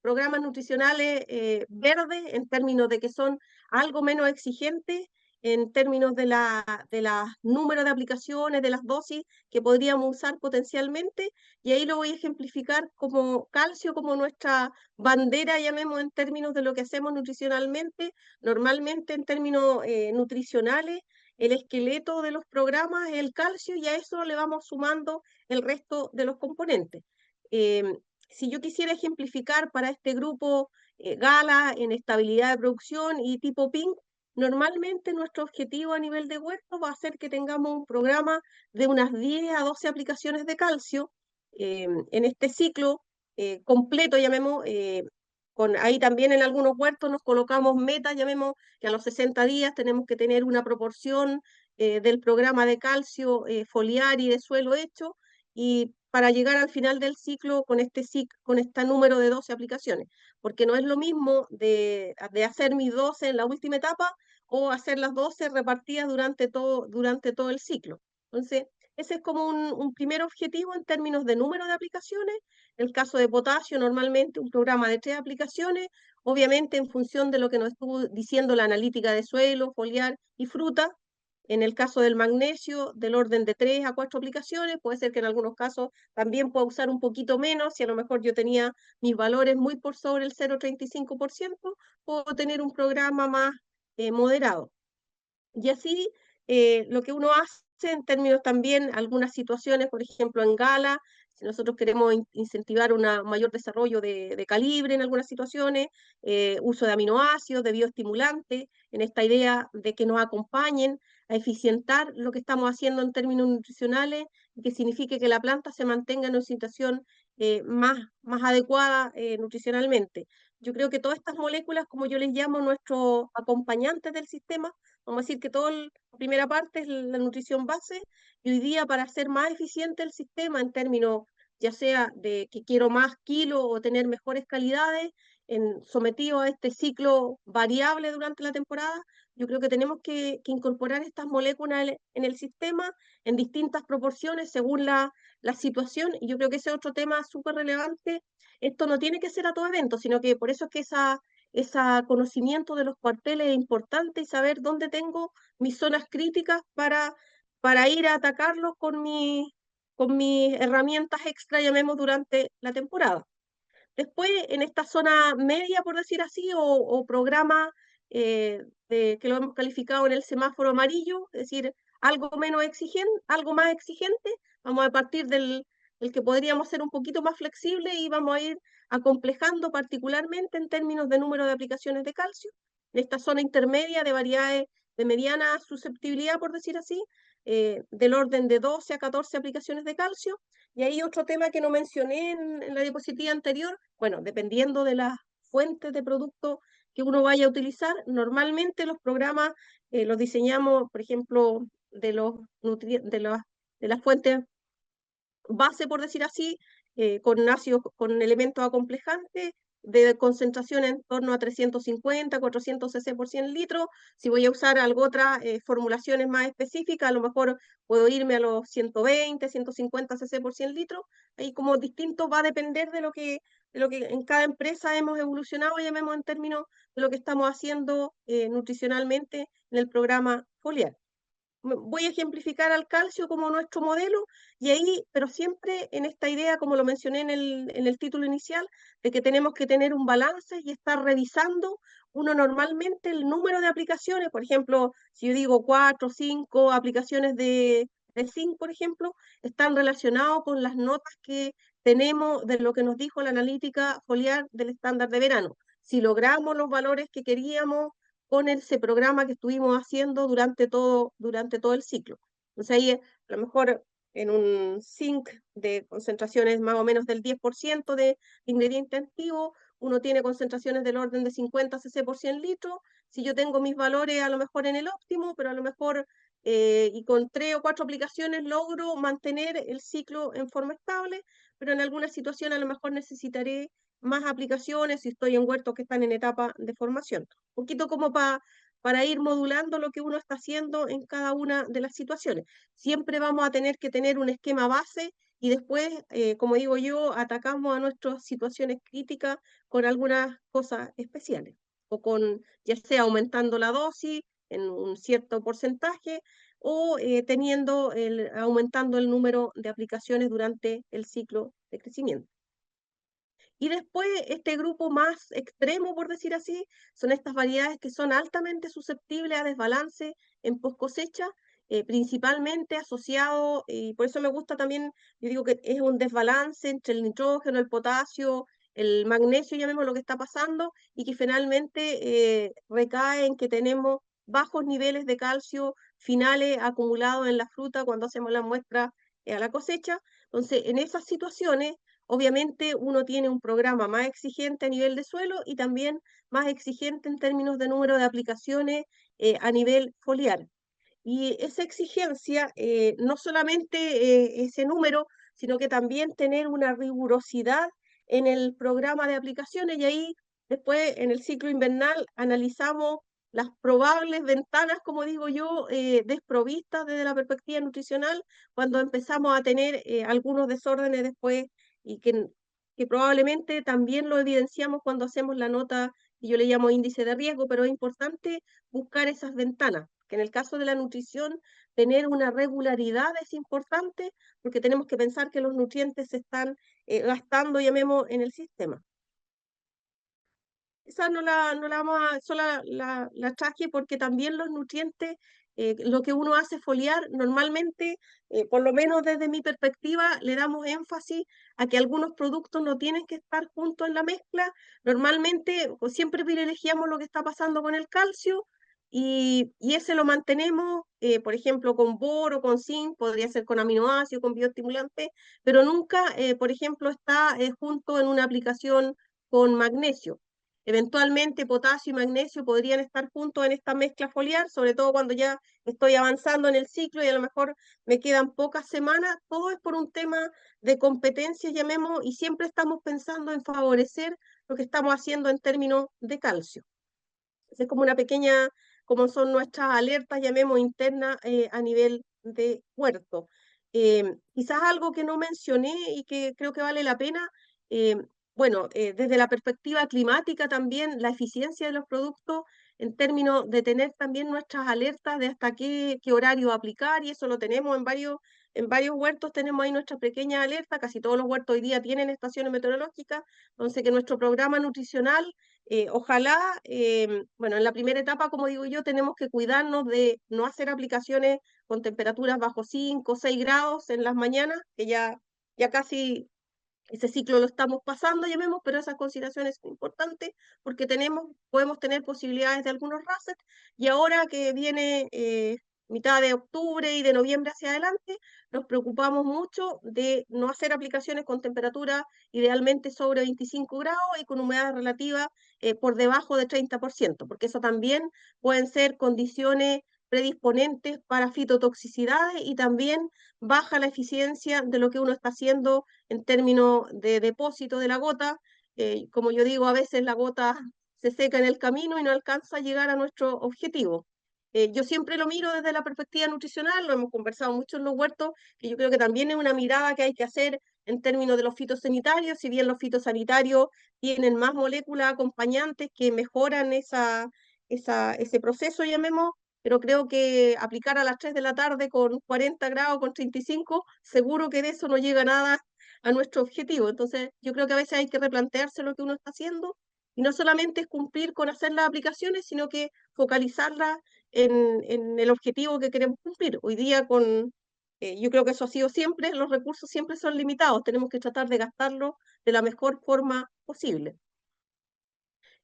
programas nutricionales verdes, en términos de que son algo menos exigentes, en términos de la número de aplicaciones, de las dosis que podríamos usar potencialmente, y ahí lo voy a ejemplificar como calcio, como nuestra bandera, llamemos, en términos de lo que hacemos nutricionalmente. Normalmente en términos nutricionales, el esqueleto de los programas es el calcio, y a eso le vamos sumando el resto de los componentes. Si yo quisiera ejemplificar para este grupo Gala en estabilidad de producción y tipo Pink, normalmente nuestro objetivo a nivel de huerto va a ser que tengamos un programa de unas 10 a 12 aplicaciones de calcio en este ciclo completo, llamemos. Ahí también en algunos huertos nos colocamos metas, llamemos, que a los 60 días tenemos que tener una proporción del programa de calcio foliar y de suelo hecho, y para llegar al final del ciclo con este número de 12 aplicaciones. porque no es lo mismo de hacer mis 12 en la última etapa o hacer las 12 repartidas durante todo el ciclo. Entonces, ese es como un primer objetivo en términos de número de aplicaciones. En el caso de potasio, normalmente un programa de 3 aplicaciones, obviamente en función de lo que nos estuvo diciendo la analítica de suelo, foliar y fruta. En el caso del magnesio, del orden de 3 a 4 aplicaciones, puede ser que en algunos casos también pueda usar un poquito menos, si a lo mejor yo tenía mis valores muy por sobre el 0,35%, puedo tener un programa más moderado. Y así lo que uno hace en términos también, algunas situaciones, por ejemplo, en Gala, si nosotros queremos incentivar un mayor desarrollo de calibre en algunas situaciones, uso de aminoácidos, de bioestimulantes, en esta idea de que nos acompañen a eficientar lo que estamos haciendo en términos nutricionales, y que signifique que la planta se mantenga en una situación más adecuada nutricionalmente. Yo creo que todas estas moléculas, como yo les llamo, nuestros acompañantes del sistema, vamos a decir que toda la primera parte es la nutrición base, y hoy día para hacer más eficiente el sistema en términos ya sea de que quiero más kilos o tener mejores calidades, sometido a este ciclo variable durante la temporada, yo creo que tenemos que incorporar estas moléculas en el sistema en distintas proporciones según la situación, y yo creo que ese es otro tema súper relevante. Esto no tiene que ser a todo evento, sino que por eso es que ese conocimiento de los cuarteles es importante, y saber dónde tengo mis zonas críticas para ir a atacarlos con mis herramientas extra, llamemos, durante la temporada. Después, en esta zona media, por decir así, o programa que lo hemos calificado en el semáforo amarillo, es decir, algo menos exigente, algo más exigente, vamos a partir del que podríamos ser un poquito más flexible, y vamos a ir acomplejando particularmente en términos de número de aplicaciones de calcio. En esta zona intermedia de variedades de mediana susceptibilidad, por decir así, del orden de 12 a 14 aplicaciones de calcio. Y ahí otro tema que no mencioné en la diapositiva anterior, bueno, dependiendo de las fuentes de producto que uno vaya a utilizar, normalmente los programas los diseñamos, por ejemplo, de las fuentes base, por decir así, con ácidos, con elementos acomplejantes, de concentración en torno a 350, 400 cc por 100 litros. Si voy a usar algo otras formulaciones más específicas, a lo mejor puedo irme a los 120, 150 cc por 100 litros. Ahí como distinto va a depender de lo que en cada empresa hemos evolucionado, llamemos, en términos de lo que estamos haciendo nutricionalmente en el programa foliar. Voy a ejemplificar al calcio como nuestro modelo, y ahí, pero siempre en esta idea, como lo mencioné en el título inicial, de que tenemos que tener un balance y estar revisando uno normalmente el número de aplicaciones. Por ejemplo, si yo digo 4 o 5 aplicaciones de zinc, por ejemplo, están relacionados con las notas que tenemos de lo que nos dijo la analítica foliar del estándar de verano. Si logramos los valores que queríamos con ese programa que estuvimos haciendo durante todo el ciclo. Entonces ahí a lo mejor en un zinc de concentraciones más o menos del 10% de ingrediente activo, uno tiene concentraciones del orden de 50 cc por 100 litros. Si yo tengo mis valores a lo mejor en el óptimo, pero a lo mejor y con 3 o 4 aplicaciones logro mantener el ciclo en forma estable, pero en alguna situación a lo mejor necesitaré más aplicaciones si estoy en huertos que están en etapa de formación. Un poquito como para ir modulando lo que uno está haciendo en cada una de las situaciones. Siempre vamos a tener que tener un esquema base, y después, como digo yo, atacamos a nuestras situaciones críticas con algunas cosas especiales, o con ya sea aumentando la dosis en un cierto porcentaje, o aumentando el número de aplicaciones durante el ciclo de crecimiento. Y después, este grupo más extremo, por decir así, son estas variedades que son altamente susceptibles a desbalance en post cosecha, principalmente asociado, y por eso me gusta también, yo digo que es un desbalance entre el nitrógeno, el potasio, el magnesio, llamemos lo que está pasando, y que finalmente recae en que tenemos bajos niveles de calcio finales acumulados en la fruta cuando hacemos la muestra a la cosecha. Entonces, en esas situaciones, obviamente uno tiene un programa más exigente a nivel de suelo, y también más exigente en términos de número de aplicaciones a nivel foliar. Y esa exigencia, no solamente ese número, sino que también tener una rigurosidad en el programa de aplicaciones. Y ahí Después, en el ciclo invernal, analizamos las probables ventanas, como digo yo, desprovistas desde la perspectiva nutricional, cuando empezamos a tener algunos desórdenes después y que probablemente también lo evidenciamos cuando hacemos la nota que yo le llamo índice de riesgo, pero es importante buscar esas ventanas, que en el caso de la nutrición, tener una regularidad es importante porque tenemos que pensar que los nutrientes se están gastando, llamemos, en el sistema. Esa no la vamos a, solo la traje porque también los nutrientes, lo que uno hace foliar, normalmente, por lo menos desde mi perspectiva, le damos énfasis a que algunos productos no tienen que estar juntos en la mezcla. Normalmente, pues, siempre privilegiamos lo que está pasando con el calcio y ese lo mantenemos, por ejemplo, con boro, con zinc, podría ser con aminoácidos, con bioestimulantes, pero nunca, por ejemplo, está junto en una aplicación con magnesio. Eventualmente potasio y magnesio podrían estar juntos en esta mezcla foliar, sobre todo cuando ya estoy avanzando en el ciclo y a lo mejor me quedan pocas semanas. Todo es por un tema de competencia, llamemos, y siempre estamos pensando en favorecer lo que estamos haciendo en términos de calcio. Es como una pequeña, como son nuestras alertas, llamemos, internas a nivel de huerto. Quizás algo que no mencioné y que creo que vale la pena, eh, bueno, desde la perspectiva climática también, la eficiencia de los productos en términos de tener también nuestras alertas de hasta qué horario aplicar, y eso lo tenemos en varios huertos, tenemos ahí nuestra pequeña alerta, casi todos los huertos hoy día tienen estaciones meteorológicas, entonces que nuestro programa nutricional ojalá, bueno, en la primera etapa, como digo yo, tenemos que cuidarnos de no hacer aplicaciones con temperaturas bajo 5 o 6 grados en las mañanas, que ya casi ese ciclo lo estamos pasando, llamemos, pero esas consideraciones son importantes porque podemos tener posibilidades de algunos resets, y ahora que viene mitad de octubre y de noviembre hacia adelante, nos preocupamos mucho de no hacer aplicaciones con temperatura idealmente sobre 25 grados y con humedad relativa por debajo de 30%, porque eso también pueden ser condiciones predisponentes para fitotoxicidades y también baja la eficiencia de lo que uno está haciendo en términos de depósito de la gota. Como yo digo, a veces la gota se seca en el camino y no alcanza a llegar a nuestro objetivo. Yo siempre lo miro desde la perspectiva nutricional, lo hemos conversado mucho en los huertos, que yo creo que también es una mirada que hay que hacer en términos de los fitosanitarios, si bien los fitosanitarios tienen más moléculas acompañantes que mejoran ese proceso, llamemos, pero creo que aplicar a las 3 de la tarde con 40 grados, con 35, seguro que de eso no llega nada a nuestro objetivo. Entonces, yo creo que a veces hay que replantearse lo que uno está haciendo y no solamente es cumplir con hacer las aplicaciones, sino que focalizarlas en el objetivo que queremos cumplir. Hoy día yo creo que eso ha sido siempre, los recursos siempre son limitados, tenemos que tratar de gastarlos de la mejor forma posible.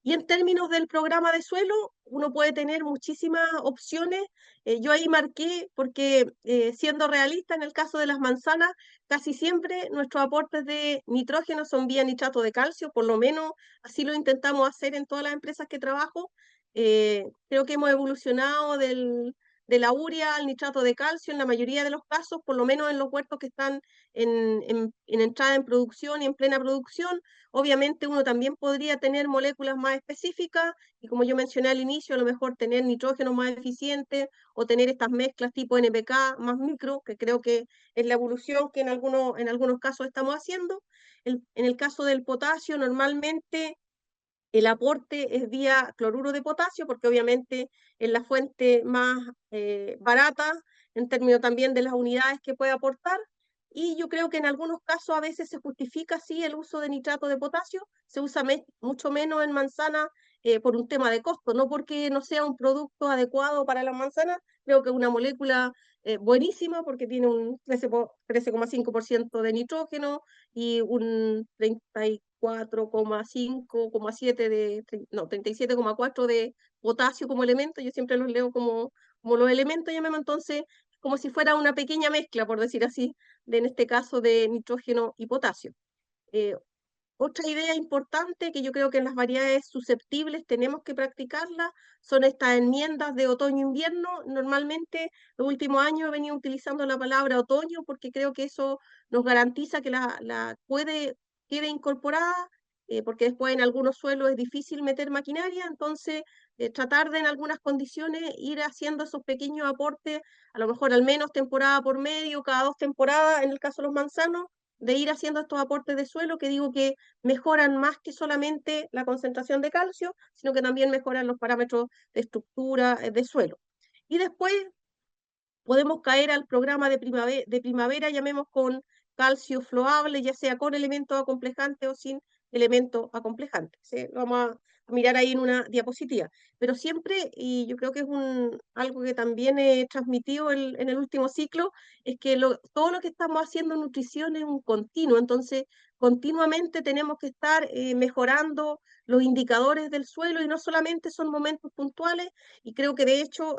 Y en términos del programa de suelo, uno puede tener muchísimas opciones. Yo ahí marqué, porque siendo realista, en el caso de las manzanas, casi siempre nuestros aportes de nitrógeno son vía nitrato de calcio, por lo menos así lo intentamos hacer en todas las empresas que trabajo. Creo que hemos evolucionado de la urea al nitrato de calcio en la mayoría de los casos, por lo menos en los huertos que están en entrada en producción y en plena producción. Obviamente uno también podría tener moléculas más específicas y, como yo mencioné al inicio, a lo mejor tener nitrógeno más eficiente o tener estas mezclas tipo NPK más micro, que creo que es la evolución que en algunos casos estamos haciendo. En el caso del potasio, normalmente el aporte es vía cloruro de potasio, porque obviamente es la fuente más barata en términos también de las unidades que puede aportar. Y yo creo que en algunos casos a veces se justifica sí el uso de nitrato de potasio, se usa mucho menos en manzana por un tema de costo, no porque no sea un producto adecuado para las manzanas. Creo que es una molécula buenísima porque tiene un 13,5% de nitrógeno y un 34,5,7 no, 37,4 de potasio como elemento. Yo siempre los leo como los elementos, llamemos, entonces, como si fuera una pequeña mezcla, por decir así, en este caso de nitrógeno y potasio. Eh, Otra idea importante que yo creo que en las variedades susceptibles tenemos que practicarla son estas enmiendas de otoño-invierno. Normalmente los últimos años he venido utilizando la palabra otoño porque creo que eso nos garantiza que quede incorporada porque después en algunos suelos es difícil meter maquinaria, entonces tratar de en algunas condiciones ir haciendo esos pequeños aportes, a lo mejor al menos temporada por medio, cada 2 temporadas, en el caso de los manzanos, de ir haciendo estos aportes de suelo que digo que mejoran más que solamente la concentración de calcio, sino que también mejoran los parámetros de estructura de suelo. Y después podemos caer al programa de primavera, llamemos con calcio floable, ya sea con elementos acomplejantes o sin elementos acomplejantes. ¿Sí? Lo vamos a mirar ahí en una diapositiva. Pero siempre, y yo creo que es algo que también he transmitido en el último ciclo, es que todo lo que estamos haciendo en nutrición es un continuo. Entonces, continuamente tenemos que estar mejorando los indicadores del suelo y no solamente son momentos puntuales, y creo que de hecho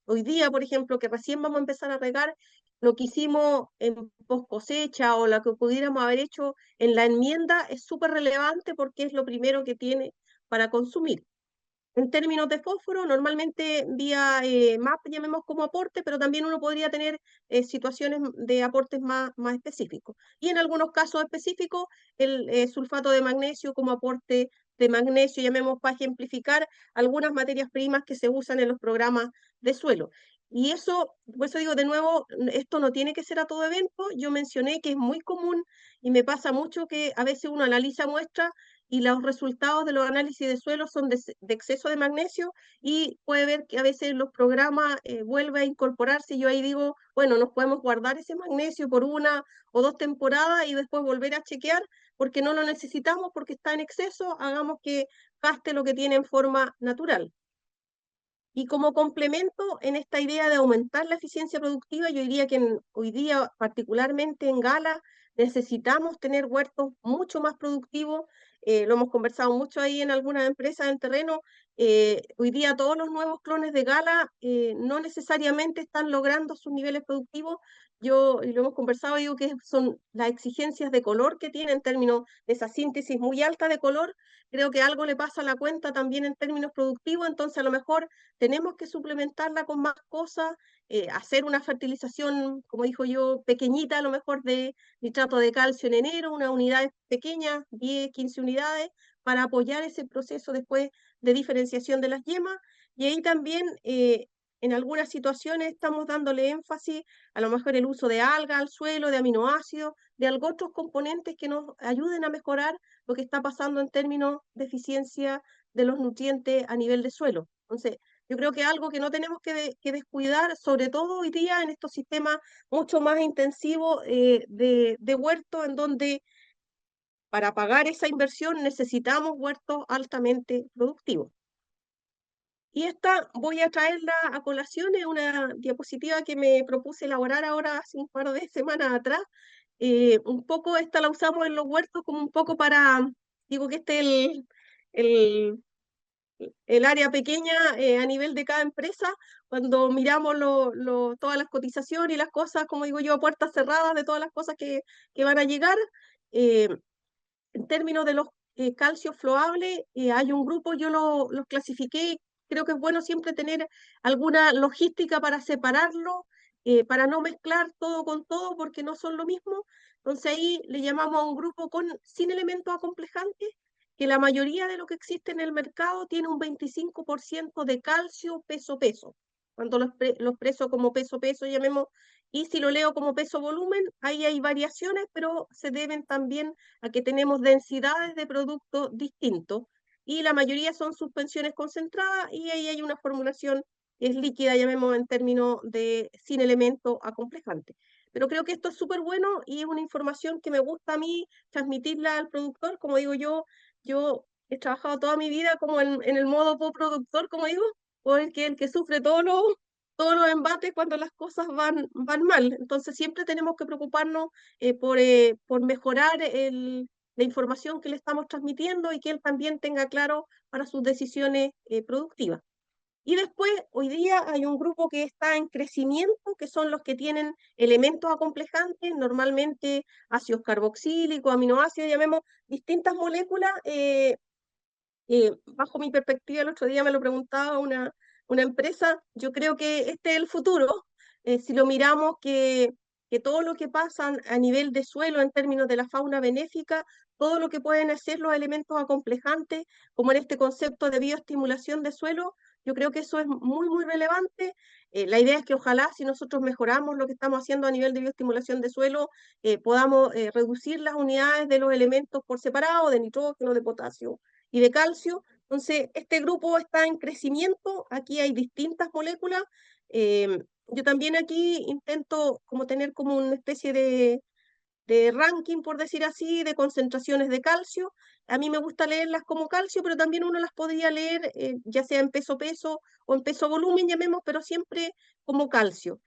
hoy día, por ejemplo, que recién vamos a empezar a regar, lo que hicimos en post cosecha o lo que pudiéramos haber hecho en la enmienda es súper relevante porque es lo primero que tiene para consumir. En términos de fósforo, normalmente vía MAP llamemos como aporte, pero también uno podría tener situaciones de aportes más específicos. Y en algunos casos específicos, el sulfato de magnesio como aporte de magnesio, llamemos para ejemplificar algunas materias primas que se usan en los programas de suelo. Y eso, por eso digo de nuevo, esto no tiene que ser a todo evento. Yo mencioné que es muy común y me pasa mucho que a veces uno analiza muestras y los resultados de los análisis de suelo son de exceso de magnesio y puede ver que a veces los programas vuelve a incorporarse. Yo ahí digo, bueno, nos podemos guardar ese magnesio por 1 o 2 temporadas y después volver a chequear porque no lo necesitamos, porque está en exceso, hagamos que gaste lo que tiene en forma natural. Y como complemento en esta idea de aumentar la eficiencia productiva, yo diría que hoy día, particularmente en Gala, necesitamos tener huertos mucho más productivos. Lo hemos conversado mucho ahí en algunas empresas en terreno. Hoy día todos los nuevos clones de Gala no necesariamente están logrando sus niveles productivos. Y lo hemos conversado, digo que son las exigencias de color que tienen en términos de esa síntesis muy alta de color. Creo que algo le pasa a la cuenta también en términos productivos, entonces a lo mejor tenemos que suplementarla con más cosas, hacer una fertilización, como dijo yo, pequeñita, a lo mejor de nitrato de calcio en enero, unas unidades pequeñas, 10, 15 unidades, para apoyar ese proceso después de diferenciación de las yemas. Y ahí también, en algunas situaciones, estamos dándole énfasis a lo mejor el uso de alga al suelo, de aminoácidos, de algunos otros componentes que nos ayuden a mejorar lo que está pasando en términos de eficiencia de los nutrientes a nivel de suelo. Entonces, yo creo que algo que no tenemos que descuidar, sobre todo hoy día en estos sistemas mucho más intensivos de huertos, en donde para pagar esa inversión necesitamos huertos altamente productivos. Y esta voy a traerla a colación, es una diapositiva que me propuse elaborar ahora hace un par de semanas atrás. Un poco esta la usamos en los huertos como un poco para, digo que este es el el área pequeña a nivel de cada empresa, cuando miramos todas las cotizaciones y las cosas, como digo yo, a puertas cerradas de todas las cosas que van a llegar. eh, en términos de los calcios floables, hay un grupo, yo los clasifiqué, creo que es bueno siempre tener alguna logística para separarlo, para no mezclar todo con todo, porque no son lo mismo. Entonces ahí le llamamos a un grupo sin elementos acomplejantes, que la mayoría de lo que existe en el mercado tiene un 25% de calcio peso-peso. Cuando los preso como peso-peso, llamemos, y si lo leo como peso-volumen, ahí hay variaciones, pero se deben también a que tenemos densidades de productos distintos y la mayoría son suspensiones concentradas y ahí hay una formulación que es líquida, llamemos en términos de sin elemento acomplejante. Pero creo que esto es súper bueno y es una información que me gusta a mí transmitirla al productor. Como digo yo he trabajado toda mi vida como en el modo coproductor, como digo, porque el que sufre todos los embates cuando las cosas van mal. Entonces siempre tenemos que preocuparnos por mejorar la información que le estamos transmitiendo y que él también tenga claro para sus decisiones productivas. Y después, hoy día hay un grupo que está en crecimiento, que son los que tienen elementos acomplejantes, normalmente ácidos carboxílicos, aminoácidos, llamemos distintas moléculas. Bajo mi perspectiva, el otro día me lo preguntaba una empresa, yo creo que este es el futuro. Si lo miramos, que que todo lo que pasa a nivel de suelo en términos de la fauna benéfica, todo lo que pueden hacer los elementos acomplejantes, como en este concepto de bioestimulación de suelo, yo creo que eso es muy, muy relevante. La idea es que ojalá si nosotros mejoramos lo que estamos haciendo a nivel de bioestimulación de suelo, podamos reducir las unidades de los elementos por separado, de nitrógeno, de potasio y de calcio. Entonces, este grupo está en crecimiento, aquí hay distintas moléculas. Yo también aquí intento como tener como una especie de ranking, por decir así, de concentraciones de calcio. A mí me gusta leerlas como calcio, pero también uno las podría leer ya sea en peso-peso o en peso-volumen, llamemos, pero siempre como calcio.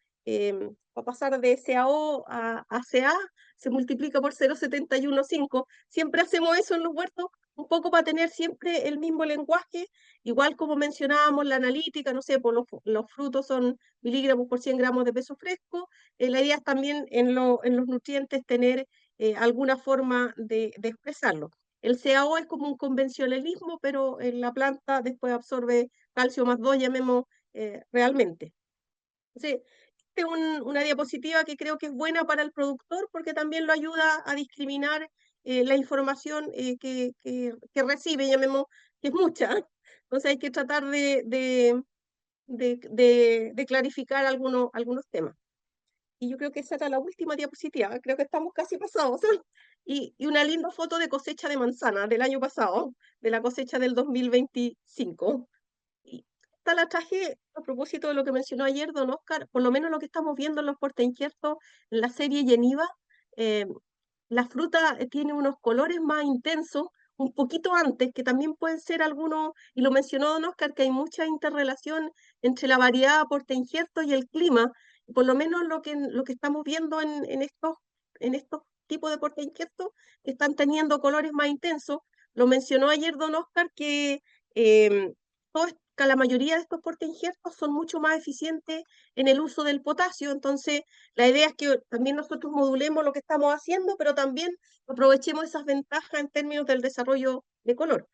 Para pasar de SAO a CA se multiplica por 0,715. Siempre hacemos eso en los huertos, un poco para tener siempre el mismo lenguaje, igual como mencionábamos la analítica, no sé, por los frutos son miligramos por 100 gramos de peso fresco. La idea es también en los nutrientes tener alguna forma de expresarlo. El CaO es como un convencionalismo, pero en la planta después absorbe calcio más 2, llamemos realmente. Entonces, esta es una diapositiva que creo que es buena para el productor porque también lo ayuda a discriminar la información que recibe, llamemos, que es mucha. Entonces hay que tratar de clarificar algunos temas. Y yo creo que esa era la última diapositiva, creo que estamos casi pasados. Y una linda foto de cosecha de manzana del año pasado, de la cosecha del 2025. Y esta la traje a propósito de lo que mencionó ayer don Oscar, por lo menos lo que estamos viendo en los portainjertos en la serie Geniva, eh, la fruta tiene unos colores más intensos, un poquito antes, que también pueden ser algunos, y lo mencionó don Oscar, que hay mucha interrelación entre la variedad portainjertos y el clima. Por lo menos lo que estamos viendo en estos tipos de portainjertos que están teniendo colores más intensos. Lo mencionó ayer don Oscar que eh, la mayoría de estos portainjertos son mucho más eficientes en el uso del potasio. Entonces la idea es que también nosotros modulemos lo que estamos haciendo, pero también aprovechemos esas ventajas en términos del desarrollo de color.